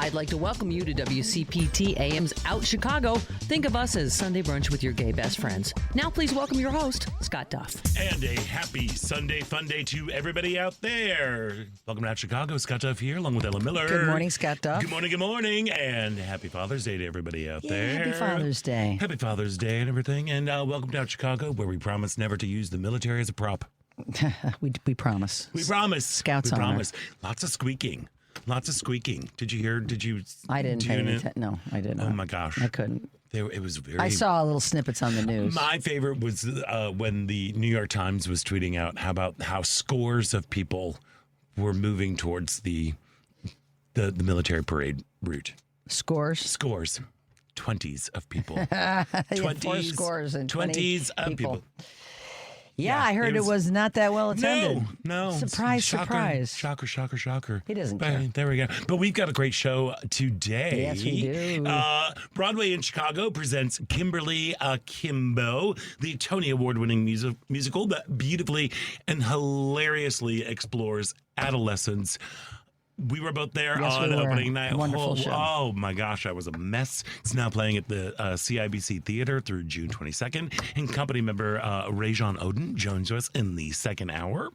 I'd like to welcome you to WCPT AM's Out Chicago. Think of us as Sunday brunch with your gay best friends. Now please welcome your host, Scott Duff. And a happy Sunday fun day to everybody out there. Welcome to Out Chicago. Scott Duff here along with Ellen Miller. Good morning, Scott Duff. Good morning. And happy Father's Day to everybody out there. Happy Father's Day. Happy Father's Day and everything. And welcome to Out Chicago, where we promise never to use the military as a prop. we promise. We promise. Scouts we honor. promise. Lots of squeaking. Did you hear? Did you? I didn't pay tune any in? attention. No, I didn't. Oh my gosh. I couldn't. It was very. I saw little snippets on the news. My favorite was when the New York Times was tweeting out how scores of people were moving towards the military parade route. Scores? 20s of people. 4 scores and 20s of people. Yeah, I heard it was not that well attended. No. Surprise. Shocker. He doesn't care. There we go. But we've got a great show today. Yes, we do. Broadway in Chicago presents Kimberly Akimbo, the Tony Award-winning musical that beautifully and hilariously explores adolescence. We were both there on opening night. Wonderful show. Oh my gosh, I was a mess. It's now playing at the CIBC Theater through June 22nd. And company member Rajon Odin joins us in the second hour.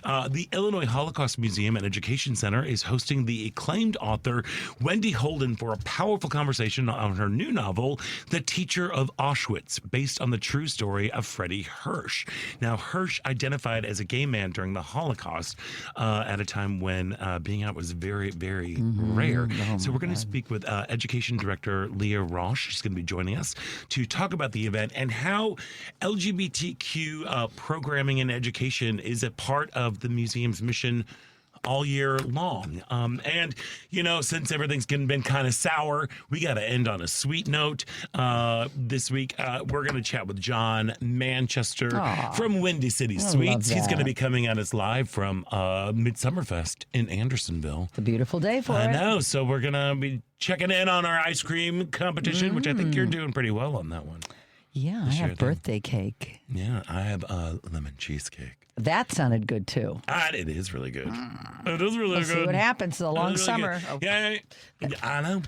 The Illinois Holocaust Museum and Education Center is hosting the acclaimed author Wendy Holden for a powerful conversation on her new novel, The Teacher of Auschwitz, based on the true story of Freddie Hirsch. Now, Hirsch identified as a gay man during the Holocaust at a time when being out was very, very rare. So we're going to speak with Education Director Leah Roche. She's going to be joining us to talk about the event and how LGBTQ programming and education is a part of the museum's mission all year long. And, you know, since everything's been kind of sour, we got to end on a sweet note. This week, we're going to chat with John Manchester from Windy City Sweets. He's going to be coming at us live from Midsummerfest in Andersonville. It's a beautiful day for it. I know. So we're going to be checking in on our ice cream competition, which I think you're doing pretty well on that one. Yeah, I have birthday cake. Yeah, I have lemon cheesecake. That sounded good, too. It is really good. It is really good. See what happens. It's a long summer. Yeah, I know.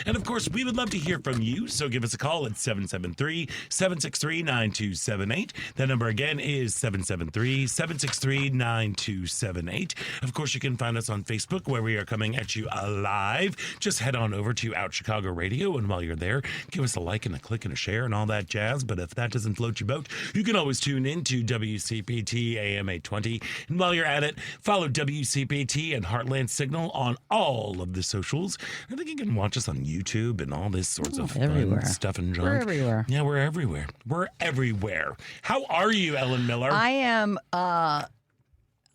And, of course, we would love to hear from you, so give us a call at 773-763-9278. That number again is 773-763-9278. Of course, you can find us on Facebook, where we are coming at you live. Just head on over to Out Chicago Radio, and while you're there, give us a like and a click and a share and all that jazz. But if that doesn't float your boat, you can always tune in to WCPT AM 820. And while you're at it, follow WCPT and Heartland Signal on all of the socials. I think you can watch us on YouTube and all this sorts of fun stuff and junk. We're everywhere. Yeah, we're everywhere. We're everywhere. How are you, Ellen Miller? I am.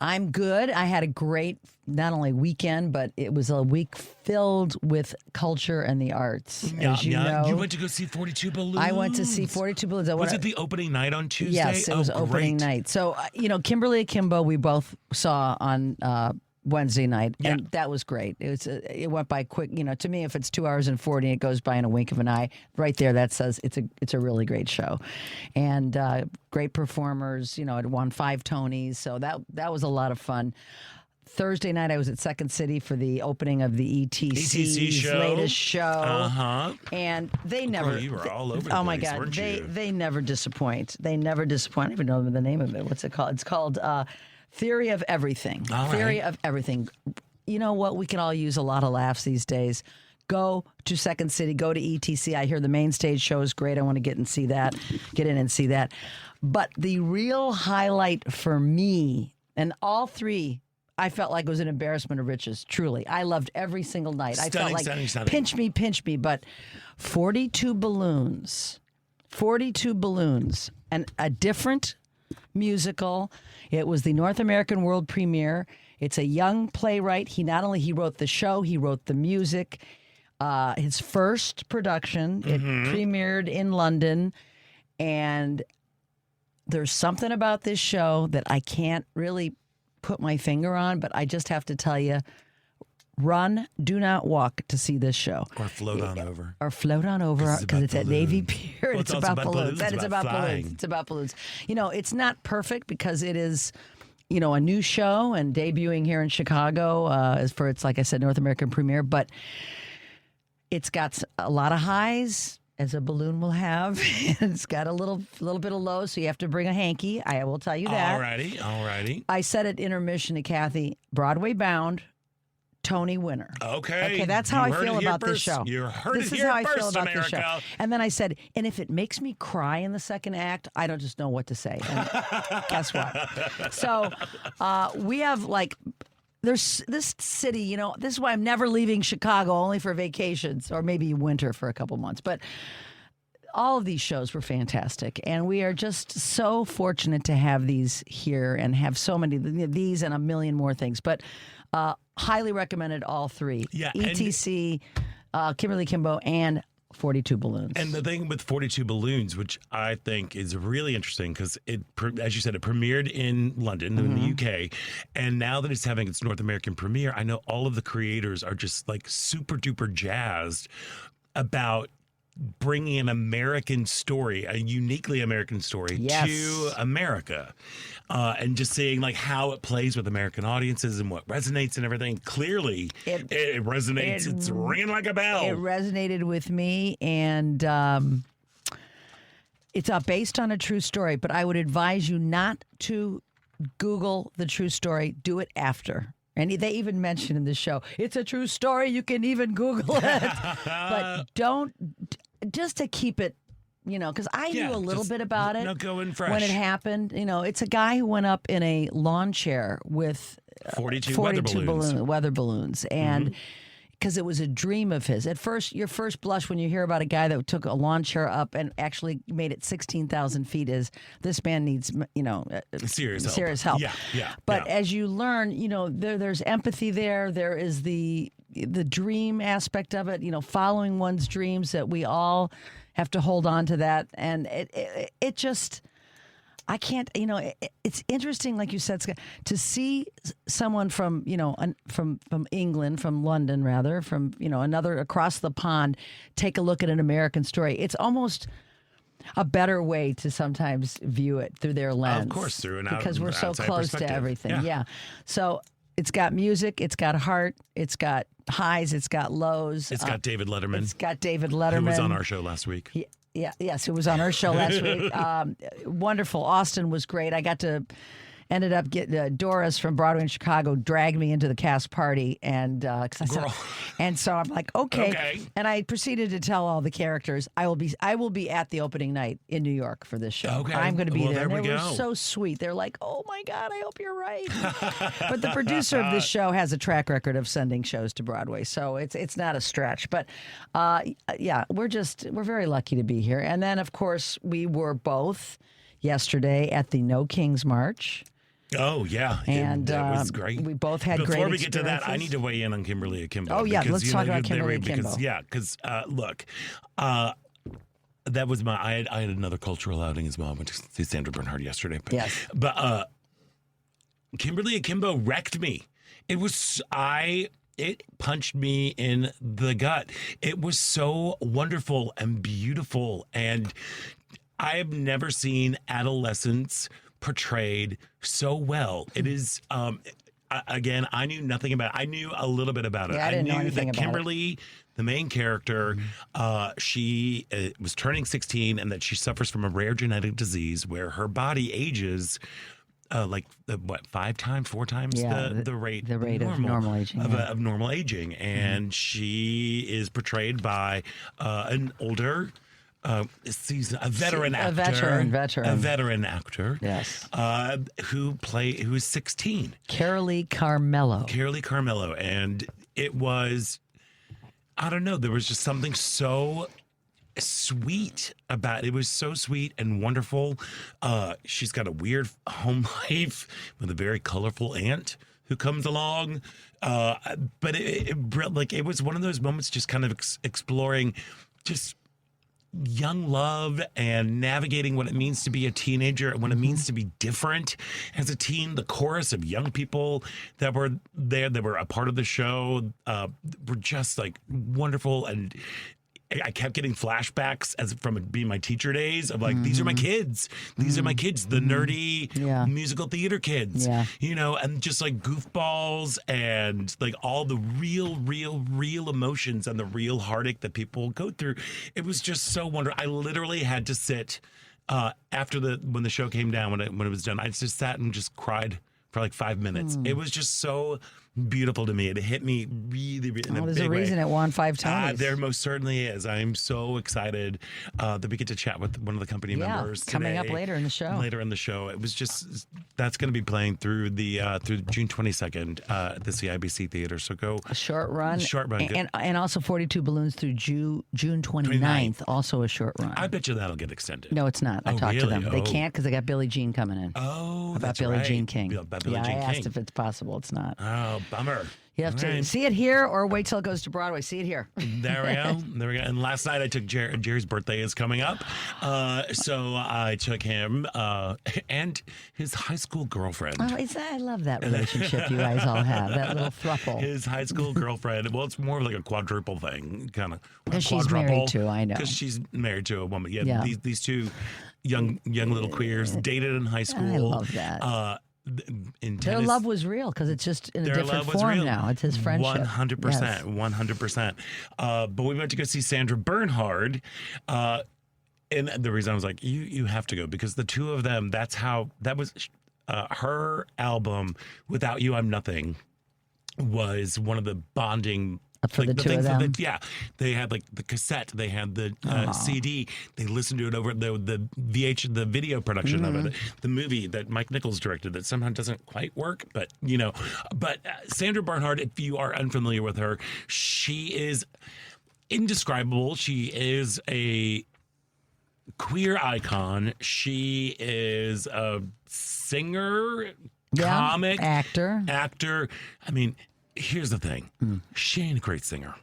I'm good. I had a great, not only weekend, but it was a week filled with culture and the arts. As you know, you went to go see 42 Balloons. I went to see 42 Balloons. Was it the opening night on Tuesday? Yes, it was opening night. So, Kimberly Akimbo, we both saw on Wednesday night, and that was great. It went by quick. To me, if it's 2 hours and 40, it goes by in a wink of an eye. Right there, that says it's a really great show, and great performers. It won 5 Tonys, so that was a lot of fun. Thursday night, I was at Second City for the opening of the ETC's latest show. And they never. You were all over the oh my place, God, weren't you? they never disappoint. They never disappoint. I don't even know the name of it. What's it called? It's called Theory of Everything. Theory of Everything. You know what? We can all use a lot of laughs these days. Go to Second City. Go to ETC. I hear the main stage show is great. I want to get in and see that. But the real highlight for me, and all 3, I felt like it was an embarrassment of riches, truly. I loved every single night. I felt like, pinch me. But 42 balloons, and a different musical. It was the North American world premiere. It's a young playwright. He wrote the show, he wrote the music. His first production, it premiered in London, and there's something about this show that I can't really put my finger on, but I just have to tell you, run, do not walk to see this show. Or float on over. Because it's at Navy Pier. Well, it's about balloons. It's about balloons. It's about balloons. It's not perfect because it is a new show and debuting here in Chicago for its, like I said, North American premiere. But it's got a lot of highs, as a balloon will have. It's got a little bit of lows, so you have to bring a hanky. I will tell you that. Alrighty. I said at intermission to Kathy, Broadway bound, Tony winner. Okay, that's how I feel about this show. You heard this it is here how I first, feel about America. this show. And then I said, and if it makes me cry in the second act, I don't just know what to say. And guess what? So we have there's this city, this is why I'm never leaving Chicago, only for vacations or maybe winter for a couple months. But all of these shows were fantastic, and we are just so fortunate to have these here and have so many these and a million more things. But highly recommended all three. Yeah, ETC, Kimberly Kimbo, and 42 Balloons. And the thing with 42 Balloons, which I think is really interesting because it, as you said, it premiered in London, in the UK. And now that it's having its North American premiere, I know all of the creators are just super duper jazzed about bringing an American story, a uniquely American story to America, and just seeing how it plays with American audiences and what resonates and everything. Clearly, it resonates. It's ringing like a bell. It resonated with me, and it's based on a true story. But I would advise you not to Google the true story. Do it after. And they even mentioned in the show, it's a true story. You can even Google it. But don't, just to keep it, because I knew a little bit about it. Go in fresh. When it happened. It's a guy who went up in a lawn chair with 42 weather balloons. And because it was a dream of his. At first, your first blush when you hear about a guy that took a lawn chair up and actually made it 16,000 feet is this man needs, serious help. Yeah. But as you learn, there's empathy there. There is the dream aspect of it, following one's dreams, that we all have to hold on to that. And it just, I can't, it's interesting, like you said, Scott, to see someone from, from England, from London rather, from, another across the pond, take a look at an American story. It's almost a better way to sometimes view it through their lens. Of course, because we're so close to everything. Yeah. So it's got music, it's got heart, it's got highs, it's got lows. It's got David Letterman. Who was on our show last week. Yes, who was on our show last week. Wonderful. Austin was great. I ended up getting Doris from Broadway in Chicago dragged me into the cast party, and so I'm like, okay. And I proceeded to tell all the characters I will be at the opening night in New York for this show. Okay. I'm going to be there. There they we were go. so sweet. They're like, oh my God, I hope you're right. But the producer of this show has a track record of sending shows to Broadway, so it's not a stretch. But we're very lucky to be here. And then of course we were both yesterday at the No Kings March. Oh, yeah. And that was great. We both had great Before we experiences. get to that, I need to weigh in on Kimberly Akimbo. Oh, yeah. Let's talk about Kimberly Akimbo. Because, look, that was I had another cultural outing as well. I went to see Sandra Bernhard yesterday. But Kimberly Akimbo wrecked me. It punched me in the gut. It was so wonderful and beautiful. And I have never seen adolescence portrayed so well. It is, again, I knew nothing about it. I knew a little bit about it. Yeah, I didn't know knew anything that about Kimberly, the main character, she was turning 16 and that she suffers from a rare genetic disease where her body ages four times the rate of normal aging. Of normal aging. And she is portrayed by an older a veteran actor. Yes. Who is 16. Carolee Carmello. And it was, I don't know, there was just something so sweet about it. It was so sweet and wonderful. She's got a weird home life with a very colorful aunt who comes along. But it was one of those moments just kind of exploring just young love and navigating what it means to be a teenager and what it means to be different as a teen. The chorus of young people that were there, that were a part of the show, were just wonderful. And I kept getting flashbacks as from being my teacher days of like, these are my kids. These are my kids, the nerdy musical theater kids, you know, and just like goofballs and like all the real emotions and the real heartache that people go through. It was just so wonderful. I literally had to sit after when the show came down, when it was done, I just sat and just cried for like 5 minutes. It was just so beautiful to me. It hit me really in a big way. There's a reason it won 5 Tonys. There most certainly is. I'm so excited that we get to chat with one of the company members coming today, up later in the show. Later in the show. It was just, that's going to be playing through June 22nd at the CIBC Theater. So go. A short run. Good. And also 42 Balloons through June 29th. Also a short run. I bet you that'll get extended. No, it's not. I talked to them. Oh. They can't because they got Billie Jean coming in. Oh, about that's Billie right. Jean King. About Billie Jean I King. asked if it's possible. It's not. Oh, bummer. You have to see it here or wait till it goes to Broadway. See it here. There we go. And last night I took Jerry's birthday is coming up. So I took him and his high school girlfriend. Oh, I love that relationship you guys all have, that little throuple. His high school girlfriend. Well, it's more of like a quadruple thing, kind of. Because she's married to, I know. Because she's married to a woman. Yeah. These two young little queers dated in high school. I love that. Their love was real because it's just in a different form now. It's his friendship. 100%. 100%. But we went to go see Sandra Bernhard. And the reason I was like, you have to go because the two of them, that was her album, Without You, I'm Nothing, was one of the bonding for the two of them. They had like the cassette, they had the CD, they listened to it over the video production of it, the movie that Mike Nichols directed that somehow doesn't quite work, but you know. But Sandra Bernhard, if you are unfamiliar with her, she is indescribable. She is a queer icon. She is a singer, comic, actor. I mean, here's the thing. She ain't a great singer.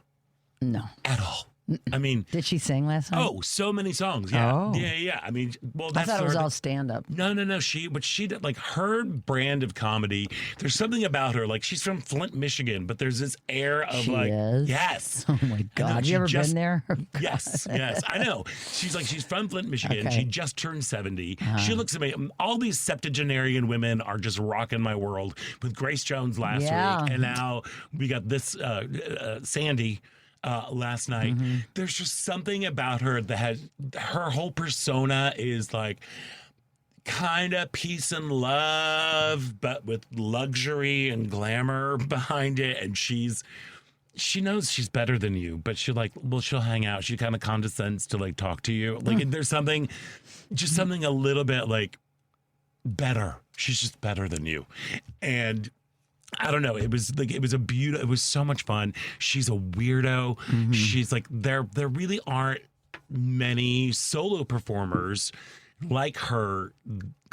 No. At all. I mean, did she sing last night? Oh, so many songs. Yeah. Oh. Yeah. I mean, well, I thought it was all stand up. No. She did like her brand of comedy. There's something about her. Like she's from Flint, Michigan, but there's this air of she is? Yes. Oh my God. Have you ever been there? Yes. I know. She's from Flint, Michigan. Okay. She just turned 70. She looks amazing. All these septuagenarian women are just rocking my world with Grace Jones last week. And now we got this Sandy last night. There's just something about her that has her whole persona is like kind of peace and love, but with luxury and glamour behind it. And she knows she's better than you, but she'll hang out. She kind of condescends to like talk to you. Like there's something a little bit like better. She's just better than you. And I don't know. It was so much fun. She's a weirdo. She's like, there really aren't many solo performers like her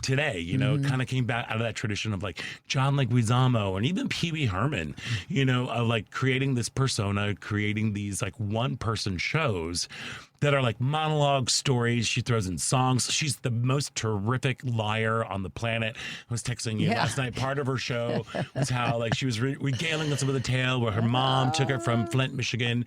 today, you know. Kind of came back out of that tradition of like John Leguizamo and even Pee Wee Herman, you know, of like creating this persona, creating these like one-person shows that are like monologue stories. She throws in songs. She's the most terrific liar on the planet. I was texting you last night. Part of her show was how like she was regaling us with a tale where her mom took her from Flint, Michigan,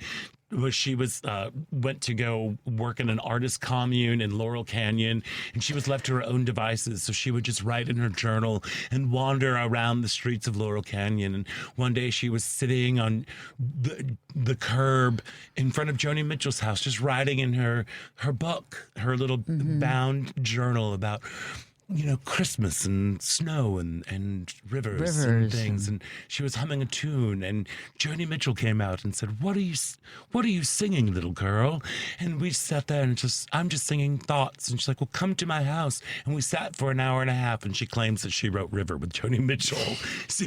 where she went to go work in an artist commune in Laurel Canyon, and she was left to her own devices. So she would just write in her journal and wander around the streets of Laurel Canyon. And one day she was sitting on the curb in front of Joni Mitchell's house, just writing in her book, her little bound journal about, you know, Christmas and snow and rivers and things. And she was humming a tune, and Joni Mitchell came out and said, what are you singing, little girl? And we sat there and I'm just singing thoughts. And she's like, well, come to my house. And we sat for an hour and a half, and she claims that she wrote River with Joni Mitchell. So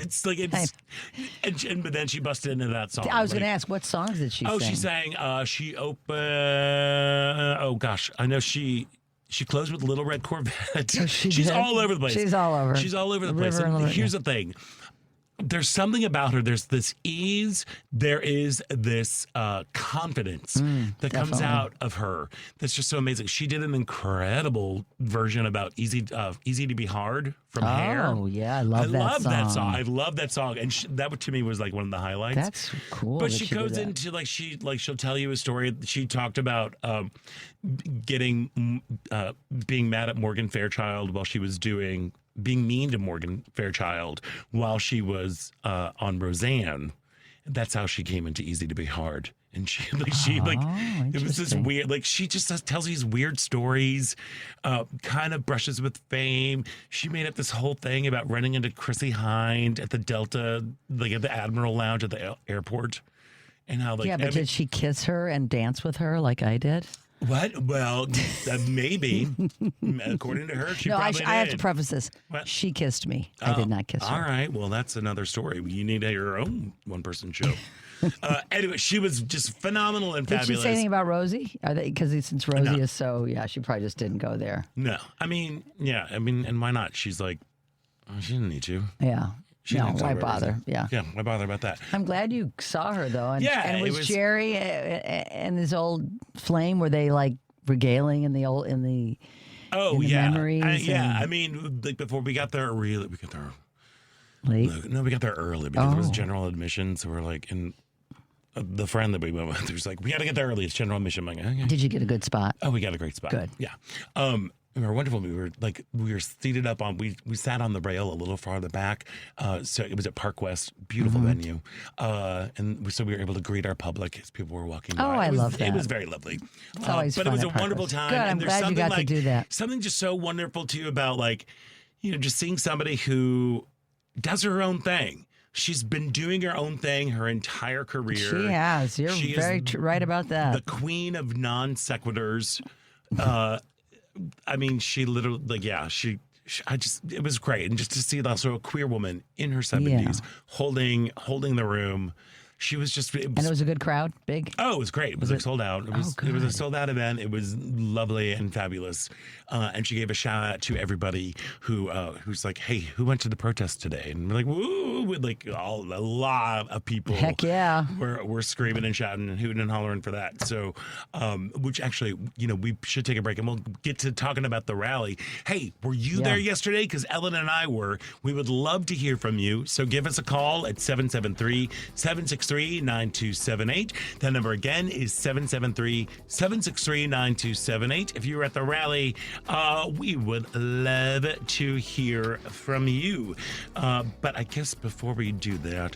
but then she busted into that song. I was going to ask, what songs did she sing? She sang, I know she closed with Little Red Corvette. Oh, She's all over the place. She's all over. She's all over the place. And here's the thing. there's something about her. There's this ease. There is this confidence that comes definitely. out of her. That's just so amazing. She did an incredible version about Easy to Be Hard from Hair. Oh, yeah. I love that song. I love that song. And that to me was like one of the highlights. That's cool. But that she did goes that. into she'll tell you a story. She talked about being mad at Morgan Fairchild while she was being mean to Morgan Fairchild while she was on Roseanne. That's how she came into Easy to Be Hard. And it was this interesting. weird, she just tells these weird stories, kind of brushes with fame. She made up this whole thing about running into Chrissy Hind at the Delta, at the Admiral Lounge at the airport. And how, Yeah, but did she kiss her and dance with her like I did? What? Well, maybe. According to her, she No, probably did. I have to preface this. What? She kissed me. I did not kiss her. All right. Well, that's another story. You need your own one-person show. Anyway, she was just phenomenal and Did fabulous. she say anything about Rosie? Because since Rosie No. is so, she probably just didn't go there. No. I mean, and why not? She's like, she didn't need to. Yeah. She No, didn't talk why about bother? Rosie. Yeah. Yeah, why bother about that? I'm glad you saw her, though. And, Yeah, and it was was- Jerry and his old flame, were they regaling in the Oh, in the yeah. memories I and- mean, before we got there early. We got there. late? No, we got there early because it was Oh. general admission. So we're and the friend that we went with was like, we got to get there early. It's general admission. I'm like, okay. Did you get a good spot? Oh, we got a great spot. Good. Yeah. We were wonderful. We were seated up on. We sat on the rail a little farther back. So it was at Park West, beautiful venue, so we were able to greet our public as people were walking by. Oh, I love that. It was very lovely. It's always but fun it was at a Park wonderful West. time. Good. and I'm there's glad you something got to do that. Something just so wonderful too about just seeing somebody who does her own thing. She's been doing her own thing her entire career. She has. You're She is very right about that. the queen of non sequiturs. I mean, she literally, it was great. And just to see also a queer woman in her 70s holding the room. She was just, And it was a good crowd? Big? oh, it was great. It was sold out. It was a good. sold out event. It was lovely and fabulous. And she gave a shout out to everybody who's like, hey, who went to the protest today? And we're like, woo, with a lot of people. Heck yeah. We're screaming and shouting and hooting and hollering for that. So, which actually, we should take a break and we'll get to talking about the rally. Hey, were you there yesterday? Because Ellen and I were. We would love to hear from you. So give us a call at 773-763-9278. That number again is 773-763-9278. If you were at the rally, we would love to hear from you. But I guess before we do that,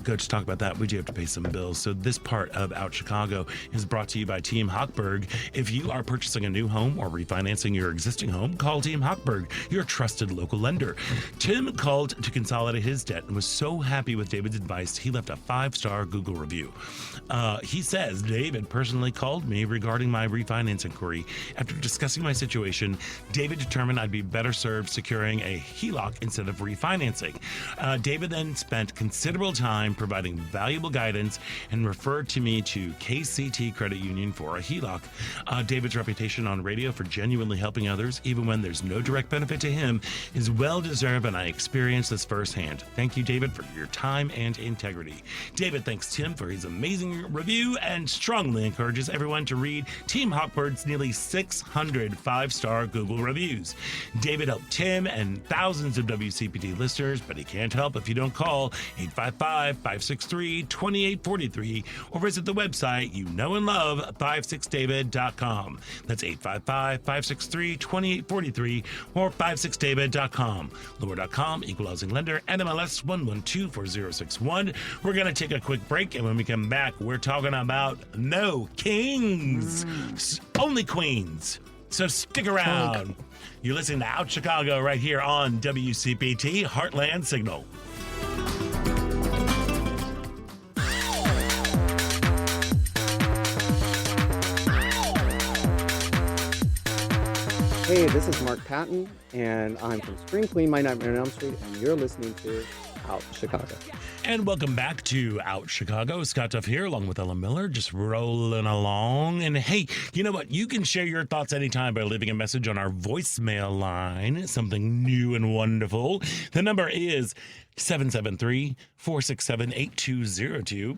go to talk about that, we do have to pay some bills. So this part of Out Chicago is brought to you by Team Hochberg. If you are purchasing a new home or refinancing your existing home, call Team Hochberg, your trusted local lender. Tim called to consolidate his debt and was so happy with David's advice, he left a 5-star Google review. He says, David personally called me regarding my refinance inquiry. After discussing my situation, David determined I'd be better served securing a HELOC instead of refinancing. David then spent considerable time providing valuable guidance and referred to me to KCT Credit Union for a HELOC. David's reputation on radio for genuinely helping others, even when there's no direct benefit to him, is well deserved, and I experienced this firsthand. Thank you, David, for your time and integrity. David thanks Tim for his amazing review and strongly encourages everyone to read Team Hochberg's nearly 600 5-star Google reviews. David helped Tim and thousands of WCPT listeners, but he can't help if you don't call 855-563-2843 or visit the website you know and love, 56david.com. That's 855-563-2843 or 56david.com. Lower.com, equal housing lender, NMLS 1124061. We're going to take a quick break, and when we come back, we're talking about no kings, only queens. So stick around. You're listening to Out Chicago right here on WCPT Heartland Signal. Hey, this is Mark Patton, and I'm from Spring Clean My Nightmare on Elm Street, and you're listening to Out Chicago. And welcome back to Out Chicago. Scott Duff here, along with Ella Miller, just rolling along. And hey, you know what? You can share your thoughts anytime by leaving a message on our voicemail line, something new and wonderful. The number is 773-467-8202.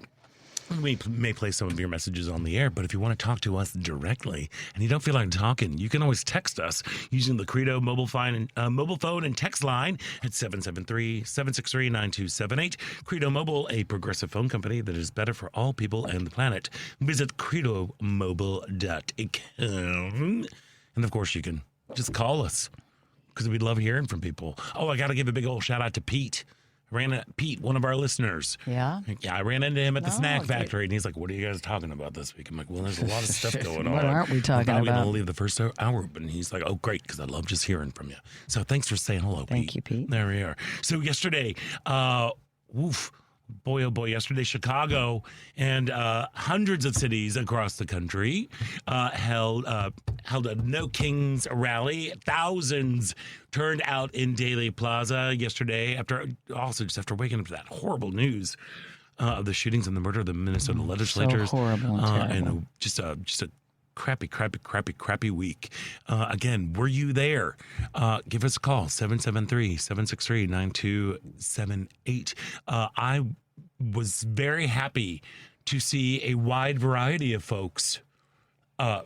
We may play some of your messages on the air, but if you want to talk to us directly and you don't feel like talking, you can always text us using the Credo mobile phone and text line at 773-763-9278. Credo Mobile, a progressive phone company that is better for all people and the planet. Visit credomobile.com. And of course, you can just call us because we'd love hearing from people. Oh, I got to give a big old shout out to Pete. Pete, one of our listeners. Yeah? Yeah, I ran into him at the snack factory, and he's like, what are you guys talking about this week? I'm like, well, there's a lot of stuff going on. What aren't we talking about? We're going to leave the first hour, but he's like, oh, great, because I love just hearing from you. So thanks for saying hello, Pete. Thank you, Pete. There we are. So yesterday, boy, oh boy, yesterday, Chicago and hundreds of cities across the country held a No Kings rally. Thousands turned out in Daley Plaza yesterday after waking up to that horrible news of the shootings and the murder of the Minnesota legislators. So horrible and terrible. And just a crappy week. Again, were you there? Give us a call, 773-763-9278. I was very happy to see a wide variety of folks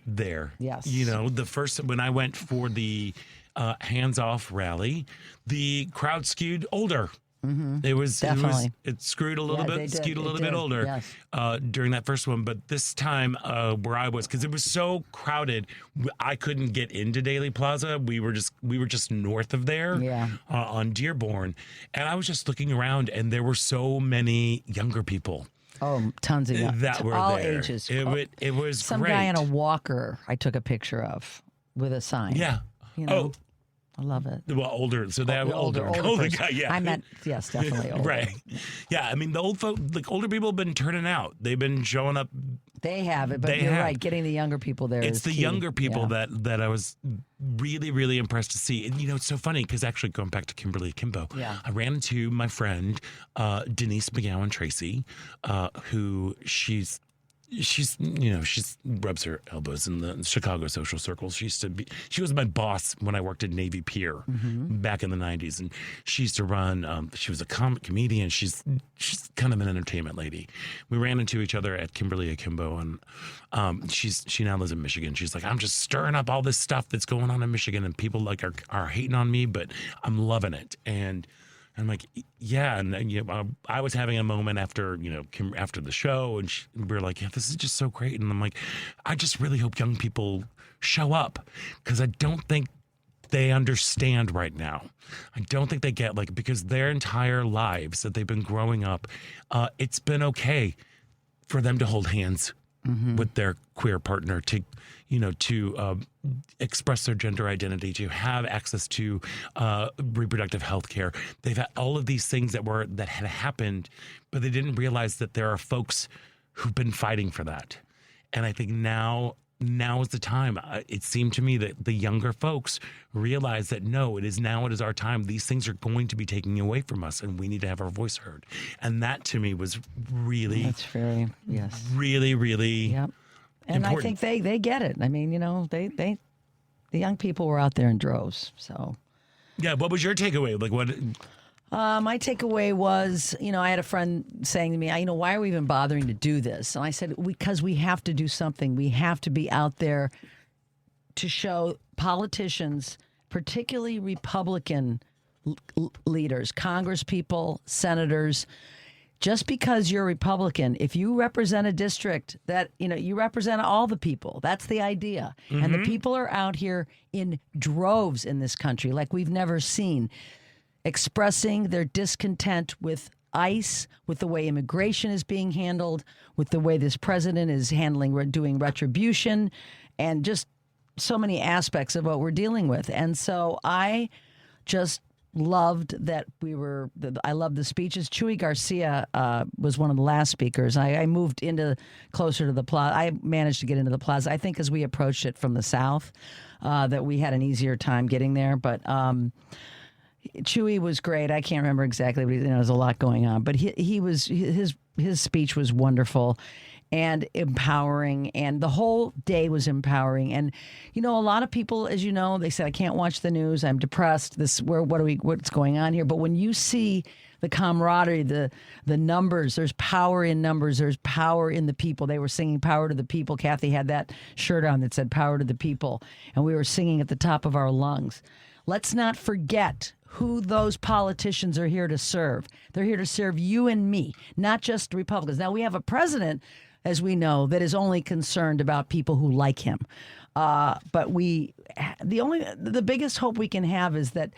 there. Yes. You know, when I went for the Hands Off rally, the crowd skewed older. Mm-hmm. It skewed a little bit older yes. During that first one. But this time where I was, because it was so crowded, I couldn't get into Daley Plaza. We were just north of there on Dearborn. And I was just looking around, and there were so many younger people. Oh, tons of young that were all there. ages. It was some great. guy in a walker I took a picture of with a sign. Yeah. You know, I love it. Well, older. So that older guy. Yeah. I meant yes, definitely older. Right. Yeah. I mean, the older people have been turning out. They've been showing up. They have it, but you're right. Getting the younger people there. It's the key. younger people that I was really, really impressed to see. And, you know, it's so funny because actually going back to Kimberly Kimbo, I ran into my friend, Denise McGowan Tracy, who she rubs her elbows in the Chicago social circles. She was my boss when I worked at Navy Pier back in the 90s. And she used to run, she was a comedian. She's kind of an entertainment lady. We ran into each other at Kimberly Akimbo, and she now lives in Michigan. She's like, I'm just stirring up all this stuff that's going on in Michigan, and people like are hating on me, but I'm loving it. And I'm like, yeah, and I was having a moment after the show, and we were like, yeah, this is just so great. And I'm like, I just really hope young people show up, because I don't think they understand right now. I don't think they get, because their entire lives that they've been growing up, it's been okay for them to hold hands with their queer partner, to express their gender identity, to have access to reproductive health care. They've had all of these things that had happened, but they didn't realize that there are folks who've been fighting for that. And I think now is the time. It seemed to me that the younger folks realize that it is our time. These things are going to be taken away from us, and we need to have our voice heard. And that to me was really, really, really yep. And important. I think they get it. I mean, the young people were out there in droves. So, yeah. What was your takeaway? What? My takeaway was, I had a friend saying to me, why are we even bothering to do this? And I said, because we have to do something. We have to be out there to show politicians, particularly Republican leaders, Congress people, senators. Just because you're Republican, if you represent a district that, you represent all the people. That's the idea. Mm-hmm. And the people are out here in droves in this country like we've never seen, expressing their discontent with ICE, with the way immigration is being handled, with the way this president is doing retribution, and just so many aspects of what we're dealing with. And so I just loved that I loved the speeches. Chuy Garcia was one of the last speakers. I moved closer to the plaza. I managed to get into the plaza. I think as we approached it from the south, that we had an easier time getting there. But Chuy was great. I can't remember exactly, but there's a lot going on. But his speech was wonderful and empowering, and the whole day was empowering. And a lot of people, as you know, they said, I can't watch the news, I'm depressed, what's going on here? But when you see the camaraderie, the numbers, there's power in numbers, there's power in the people. They were singing Power to the People. Kathy had that shirt on that said Power to the People, and we were singing at the top of our lungs. Let's not forget who those politicians are here to serve. They're here to serve you and me, not just Republicans. Now, we have a president, as we know, that is only concerned about people who like him. But the biggest hope we can have is that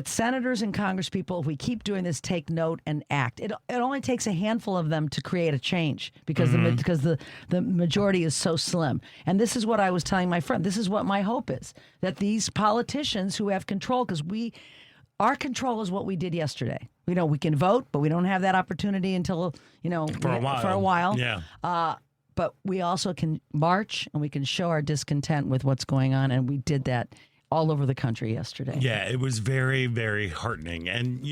senators and congresspeople, if we keep doing this, take note and act. It only takes a handful of them to create a change because the majority is so slim. And this is what I was telling my friend. This is what my hope is, that these politicians who have control, because our control is what we did yesterday. We can vote, but we don't have that opportunity until, for a while. Yeah. But we also can march and we can show our discontent with what's going on. And we did that all over the country yesterday. Yeah, it was very, very heartening. And,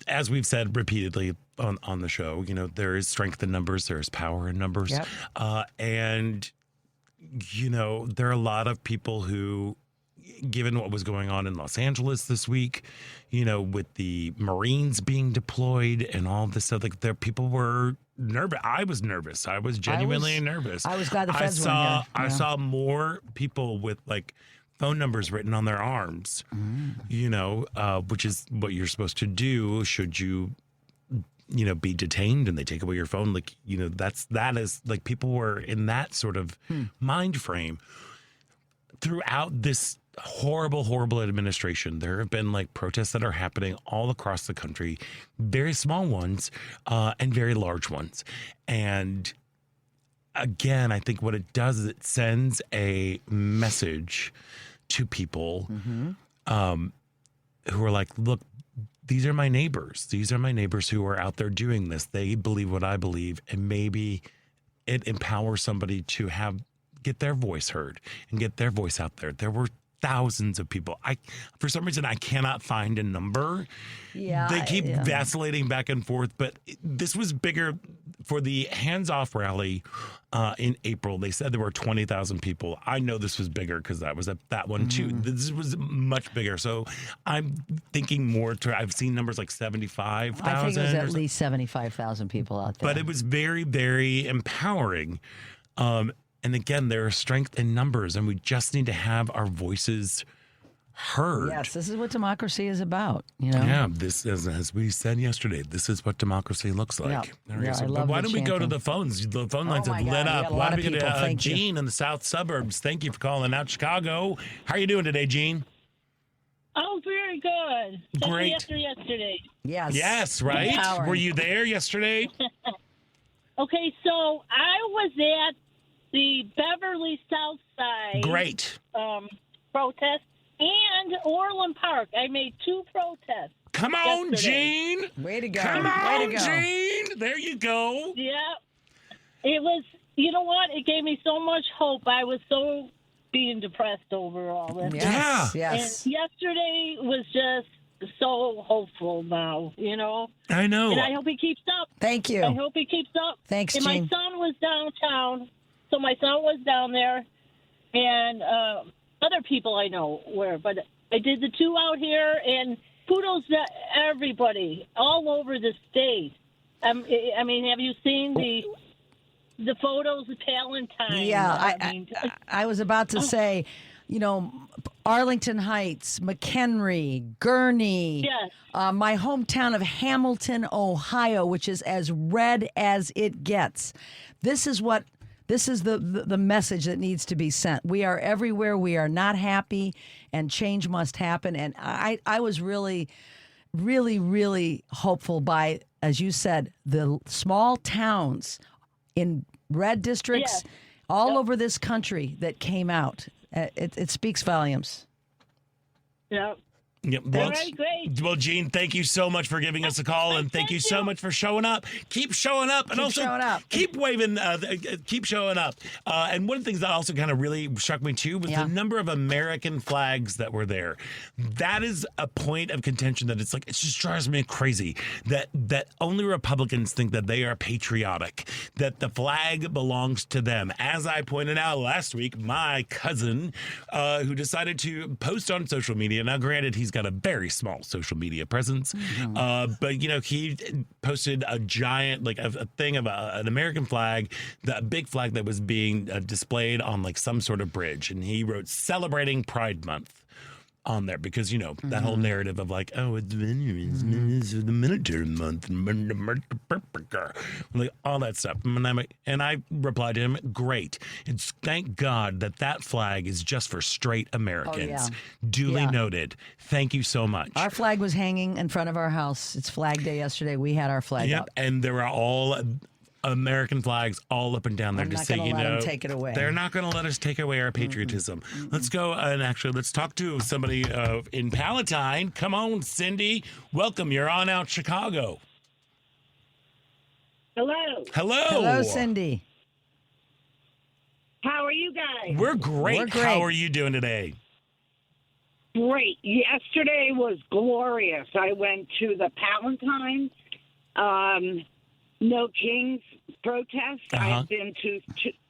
as we've said repeatedly on the show, there is strength in numbers, there is power in numbers. Yep. And, there are a lot of people who, given what was going on in Los Angeles this week, with the Marines being deployed and all this stuff, people were nervous. I was nervous. I was genuinely nervous. I was glad the feds were here. I saw more people with phone numbers written on their arms, which is what you're supposed to do should you be detained and they take away your phone. That is people were in that sort of mind frame throughout this horrible administration. There have been protests that are happening all across the country, very small ones and very large ones. And again, I think what it does is it sends a message to people who are look, these are my neighbors. These are my neighbors who are out there doing this. They believe what I believe, and maybe it empowers somebody to get their voice heard and get their voice out there. There were thousands of people. For some reason, I cannot find a number. Yeah, they keep vacillating back and forth, but this was bigger for the hands-off rally in April. They said there were 20,000 people. I know this was bigger because that was that one too. This was much bigger. So I'm thinking more I've seen numbers like 75,000. I think it was at least 75,000 people out there. But it was very, very empowering. And again, there is strength in numbers, and we just need to have our voices heard. Yes, this is what democracy is about. Yeah, this is, as we said yesterday, this is what democracy looks like. I love but why the don't we go to chanting. the phones? The phone lines have lit up. Why don't we go to Gene in the south suburbs? Thank you for calling out Chicago. How are you doing today, Gene? Oh, very good. Great. After yesterday. Yes. Yes, right? Empowering. Were you there yesterday? Okay, so I was at the Beverly South Side Great. Protest and Orland Park. I made 2 protests. Come on, yesterday. Gene. Way to go. Come Way on, to go. Gene. There you go. Yeah. It was, you know what? It gave me so much hope. I was so being depressed over all this. Yes. Yeah. Yes. And yesterday was just so hopeful now, I know. And I hope he keeps up. Thank you. I hope he keeps up. Thanks, and Gene. my son was downtown, so my son was down there, and other people I know were. But I did the 2 out here, and kudos to everybody all over the state. I mean, have you seen the photos of Palentine? Yeah, I was about to say, Arlington Heights, McHenry, Gurney, Yes. My hometown of Hamilton, Ohio, which is as red as it gets. This is the message that needs to be sent. We are everywhere. We are not happy, and change must happen. And I was really, really, really hopeful by, as you said, the small towns in red districts all over this country that came out. It speaks volumes. Yeah. Yep. All Well, right, great. well, Gene, thank you so much for giving us a call, and thank you so much for showing up. Keep showing up, and Keep also showing up. keep waving. Keep showing up. And one of the things that also kind of really struck me too was the number of American flags that were there. That is a point of contention that it just drives me crazy that only Republicans think that they are patriotic, that the flag belongs to them. As I pointed out last week, my cousin, who decided to post on social media. Now, granted, he's got a very small social media presence, but he posted a giant, a thing of an American flag, the big flag that was being displayed on some sort of bridge, and he wrote "Celebrating Pride Month" on there because that whole narrative of it's the military month, all that stuff. And I replied to him, "Great! It's thank God that flag is just for straight Americans." Duly noted. Thank you so much. Our flag was hanging in front of our house. It's Flag Day yesterday. We had our flag up. And there were all American flags all up and down there I'm to not say, gonna let them take it away. They're not going to let us take away our patriotism. Let's go and let's talk to somebody in Palatine. Come on, Cindy. Welcome. You're on out Chicago. Hello. Hello, Cindy. How are you guys? We're great. We're great. How are you doing today? Great. Yesterday was glorious. I went to the Palatine No Kings protest. I've been to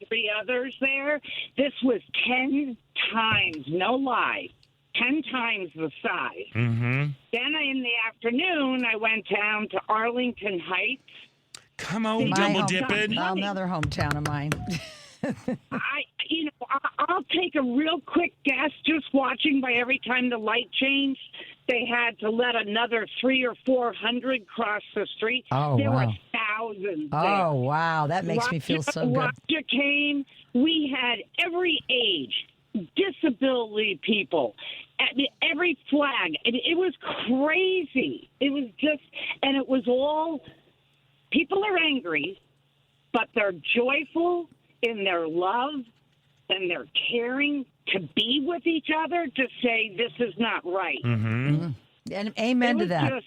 3 others there. This was 10 times, no lie, 10 times the size. Mm-hmm. Then in the afternoon, I went down to Arlington Heights. Come on, My double hometown. dipping. Another hometown of mine. I'll take a real quick guess. Just watching by every time the light changed, they had to let another 300 or 400 cross the street. Oh, there wow. were thousands. Oh, there. wow. That makes me feel so good. Roger came. We had every age, disability people, every flag. It was crazy. It was just, and it was all, people are angry, but they're joyful in their love and they're caring to be with each other to say this is not right. Mm-hmm. And amen to that. Just,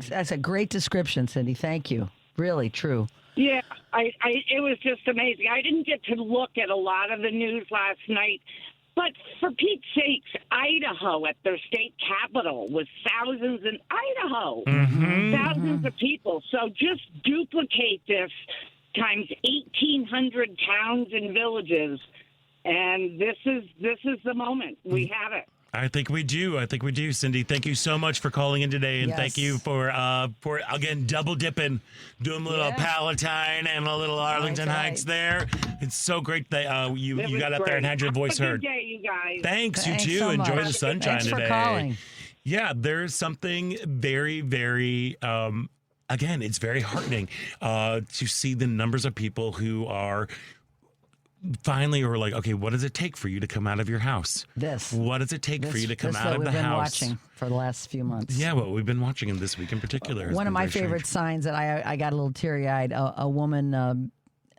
that's a great description, Cindy. Thank you. Really true. Yeah, it was just amazing. I didn't get to look at a lot of the news last night, but for Pete's sakes, Idaho at their state capitol was thousands in Idaho, thousands of people. So just duplicate this times 1,800 towns and villages, and this is the moment. We have it. I think we do, Cindy. Thank you so much for calling in today, and thank you for again double dipping, doing a little Palatine and a little Arlington Heights there. It's so great that you got up there and had your voice Have a heard. good day, you guys. Thanks, you too. so Enjoy much. the sunshine Thanks today. for calling. Yeah, there's something very, very. Again, it's very heartening to see the numbers of people who are finally like, okay, what does it take for you to come out of your house? What does it take for you to come out of the house? This we've been watching for the last few months. Yeah, what we've been watching in this week in particular. One of my favorite signs that I got a little teary-eyed, a woman,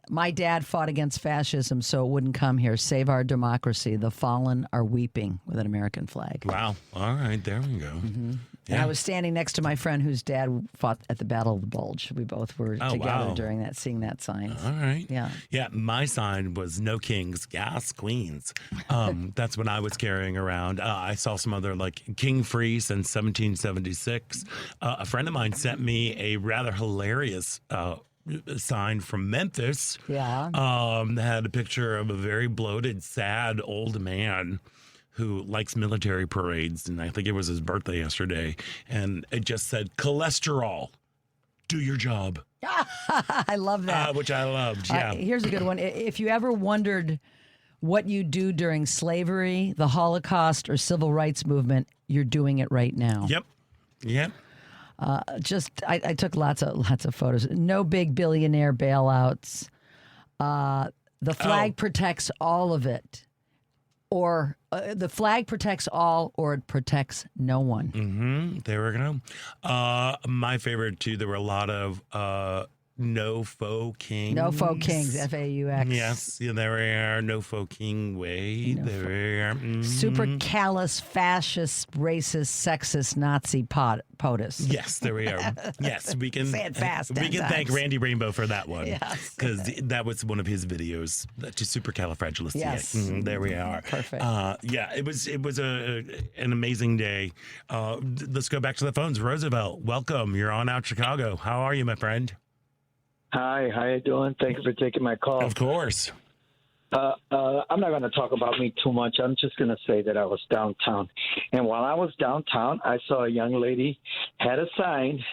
my dad fought against fascism so it wouldn't come here. Save our democracy. The fallen are weeping with an American flag. Wow. All right, there we go. And I was standing next to my friend whose dad fought at the Battle of the Bulge. We both were together during that, seeing that sign. All right. Yeah. Yeah, my sign was no kings, gas queens. That's what I was carrying around. I saw some other king free since 1776. A friend of mine sent me a rather hilarious sign from Memphis. Yeah. That had a picture of a very bloated, sad old man who likes military parades, and I think it was his birthday yesterday, and it just said, cholesterol, do your job. I love that. Which I loved, yeah. Here's a good one. If you ever wondered what you do during slavery, the Holocaust, or civil rights movement, you're doing it right now. Yep. I took lots of photos. No big billionaire bailouts. The flag protects all of it. Or the flag protects all, or it protects no one. There we go. My favorite, too, there were a lot of No Faux Kings. No Faux Kings, FAUX. Yes, yeah, there we are. No Faux King way. There we are. Super callous, fascist, racist, sexist, Nazi POTUS. Yes, there we are. Yes, we can Say it fast. We 10 can thank times. Randy Rainbow for that one. Yes. Because that was one of his videos. Just supercalifragilistic. Yes. There we are. Perfect. Yeah, it was an amazing day. Let's go back to the phones. Roosevelt, welcome. You're on Out Chicago. How are you, my friend? Hi, how you doing? Thank you for taking my call. Of course. I'm not going to talk about me too much. I'm just going to say that I was downtown. And while I was downtown, I saw a young lady had a sign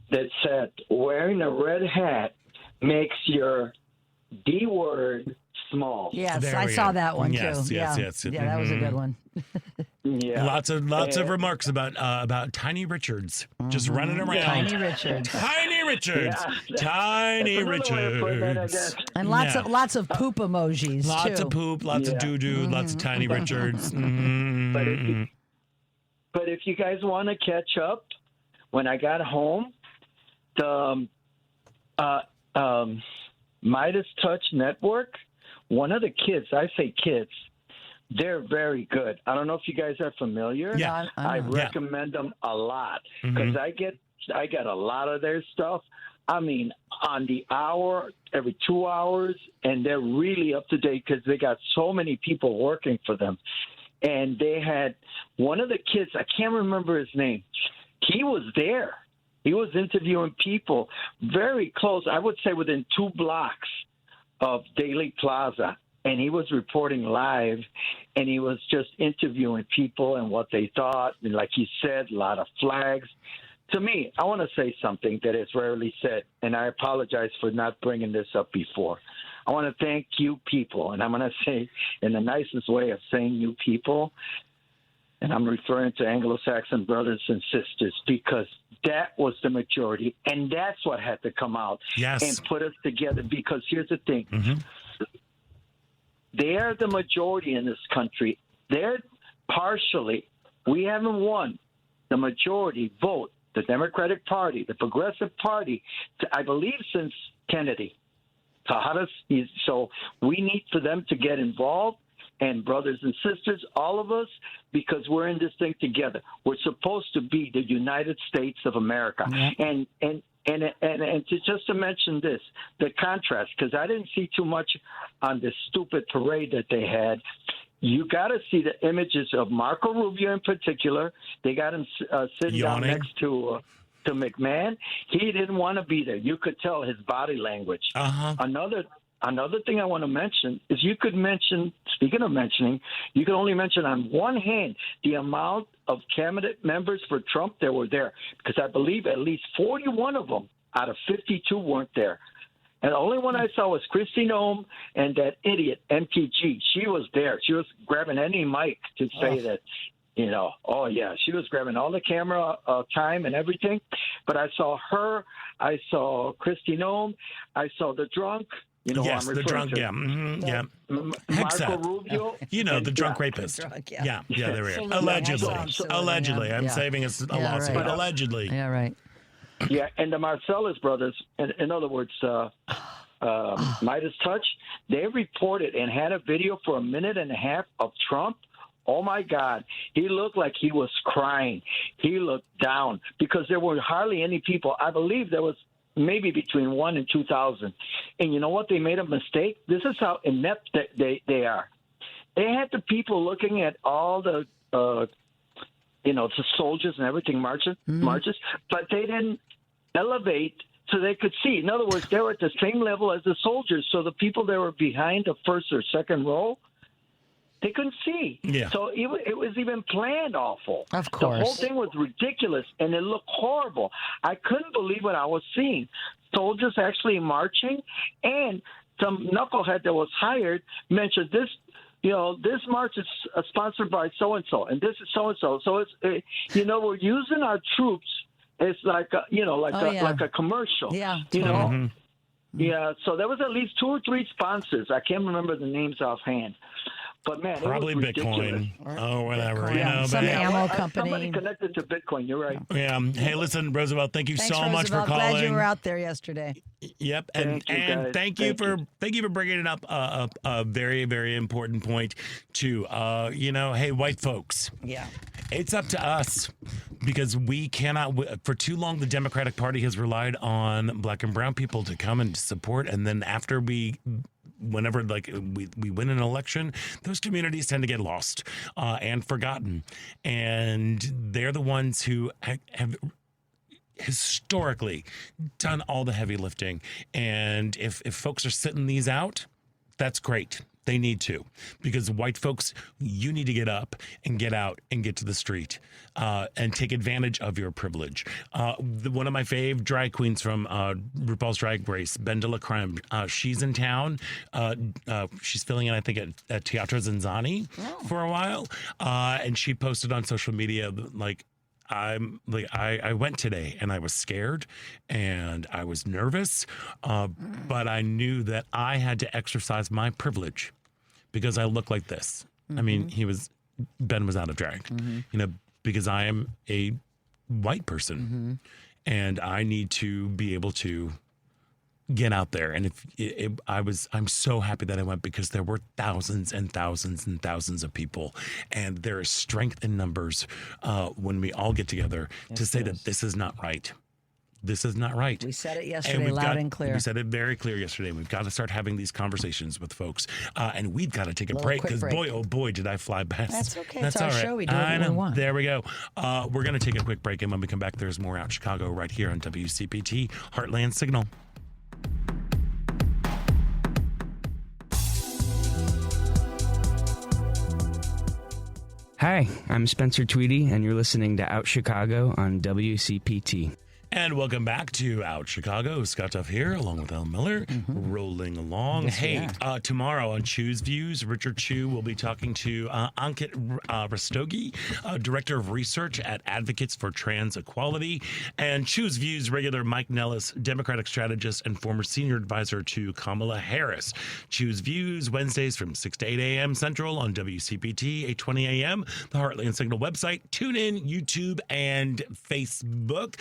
that said, wearing a red hat makes your D word small. Yes, There I we saw are. that one Yes, too. yes. Yeah, that was a good one. Yeah. Lots of remarks about Tiny Richards just running around. Tiny Richards. Tiny Richards. Yeah. Tiny That's another way of putting it, I Richards. guess. And Yeah. lots of poop emojis Lots too. of poop, lots of Yeah. doo-doo, lots of Tiny Richards. Mhm. But if you guys want to catch up, when I got home, the Midas Touch Network, one of the kids, I say kids, they're very good. I don't know if you guys are familiar. Yeah. I know. recommend them a lot because I get a lot of their stuff. I mean, on the hour, every 2 hours, and they're really up to date because they got so many people working for them. And they had one of the kids, I can't remember his name. He was there. He was interviewing people very close, I would say within 2 blocks of Daily Plaza. And he was reporting live, and he was just interviewing people and what they thought. And like he said, a lot of flags. To me, I want to say something that is rarely said, and I apologize for not bringing this up before. I want to thank you people, and I'm going to say in the nicest way of saying you people, and I'm referring to Anglo-Saxon brothers and sisters, because that was the majority, and that's what had to come out Yes. and put us together. Because here's the thing. They're the majority in this country. They're partially, we haven't won the majority vote, the Democratic Party, the Progressive Party, I believe since Kennedy. So we need for them to get involved, and brothers and sisters, all of us, because we're in this thing together. We're supposed to be the United States of America. And to mention this, the contrast, because I didn't see too much on this stupid parade that they had. You got to see the images of Marco Rubio in particular. They got him sitting down Yawning. next to McMahon. He didn't want to be there. You could tell his body language. Another thing I want to mention is you could mention, speaking of mentioning, you could only mention on one hand the amount of cabinet members for Trump that were there, because I believe at least 41 of them out of 52 weren't there. And the only one I saw was Kristi Noem and that idiot, MTG. She was there. She was grabbing any mic to say that, she was grabbing all the camera time and everything. But I saw her. I saw Kristi Noem. I saw the drunk. You know Yes, who I'm the referring drunk, to. yeah. Marco Hexa. Rubio. The drunk rapist. Drunk, yeah, there we are. Absolutely. Allegedly. Absolutely. Allegedly. I'm Yeah. saving us a Yeah, lawsuit. right. Allegedly. Yeah, right. Yeah, and the Marcellus brothers, in other words, Midas Touch, they reported and had a video for a minute and a half of Trump. Oh, my God. He looked like he was crying. He looked down because there were hardly any people. I believe there was maybe between 1,000 and 2,000. And you know what? They made a mistake. This is how inept they are. They had the people looking at all the soldiers and everything marches, but they didn't elevate so they could see. In other words, they were at the same level as the soldiers. So the people that were behind the first or second row, they couldn't see. Yeah. So it was even planned awful. Of The whole course. thing was ridiculous, and it looked horrible. I couldn't believe what I was seeing. Soldiers actually marching, and some knucklehead that was hired mentioned this. This march is sponsored by so-and-so, and this is so-and-so. So it's, we're using our troops as like a commercial. Yeah, You know? totally. Yeah, so there was at least 2 or 3 sponsors. I can't remember the names offhand. But man, Probably it was ridiculous. Bitcoin or whatever. Bitcoin. You know, Some but ammo company. Somebody connected to Bitcoin. You're right. yeah. Hey, listen, Roosevelt, thank you Thanks, so much for Roosevelt. calling. Glad you were out there yesterday. Yep, and Thank you, guys. thank you for bringing it up a very, very important point too. Hey, white folks. Yeah. It's up to us because we cannot. For too long, the Democratic Party has relied on black and brown people to come and support, and then after whenever we win an election, those communities tend to get lost and forgotten, and they're the ones who have historically done all the heavy lifting. And if folks are sitting these out, that's great. They need to, because white folks, you need to get up and get out and get to the street and take advantage of your privilege. One of my fave drag queens from RuPaul's Drag Race, Ben de la Creme, she's in town. She's filling in, I think, at Teatro Zanzani for a while. And she posted on social media, I went today and I was scared and I was nervous, but I knew that I had to exercise my privilege because I look like this. I mean, Ben was out of drag, because I am a white person and I need to be able to get out there. And I'm so happy that I went, because there were thousands and thousands and thousands of people, and there is strength in numbers when we all get together to say that this is not right. This is not right. We said it yesterday, loud and clear. We said it very clear yesterday. We've got to start having these conversations with folks, and we've got to take a break, because boy, oh boy, did I fly past. That's okay. That's it's our all right. show. We do what we want. There we go. We're going to take a quick break, and when we come back, there's more Out Chicago right here on WCPT Heartland Signal. Hi, I'm Spencer Tweedy, and you're listening to Out Chicago on WCPT. And welcome back to Out Chicago. Scott Duff here, along with Al Miller, rolling along. Yes, hey, tomorrow on Chew's Views, Richard Chew will be talking to Ankit Rastogi, Director of Research at Advocates for Trans Equality, and Chew's Views regular Mike Nellis, Democratic strategist and former senior advisor to Kamala Harris. Chew's Views, Wednesdays from 6 to 8 a.m. Central on WCPT, 8:20 a.m., the Heartland Signal website, TuneIn, YouTube, and Facebook.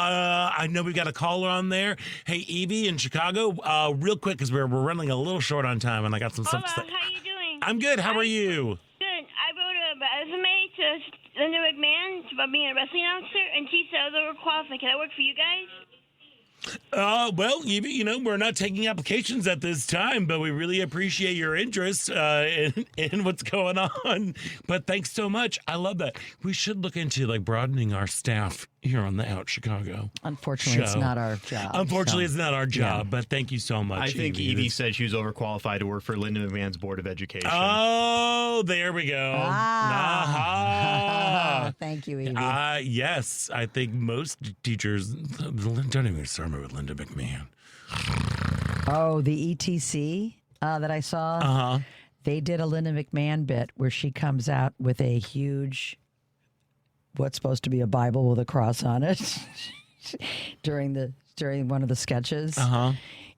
I know we've got a caller on there. Hey, Evie in Chicago, real quick, because we're running a little short on time, and I got some stuff to say. How you doing? I'm good. How are you? Good. I wrote a resume to Linda McMahon about being a wrestling announcer, and she said I was overqualified. Can I work for you guys? Well, Evie, we're not taking applications at this time, but we really appreciate your interest in what's going on. But thanks so much. I love that. We should look into broadening our staff here on the Out Chicago. Unfortunately, it's show. not our job. Unfortunately, it's not our job, but thank you so much. I think Evie said she was overqualified to work for Linda McMahon's Board of Education. Oh, there we go. Thank you, Evie. Yes, I think most teachers don't even start me with Linda McMahon. Oh, the ETC that I saw, they did a Linda McMahon bit where she comes out with a huge, what's supposed to be a Bible with a cross on it during one of the sketches.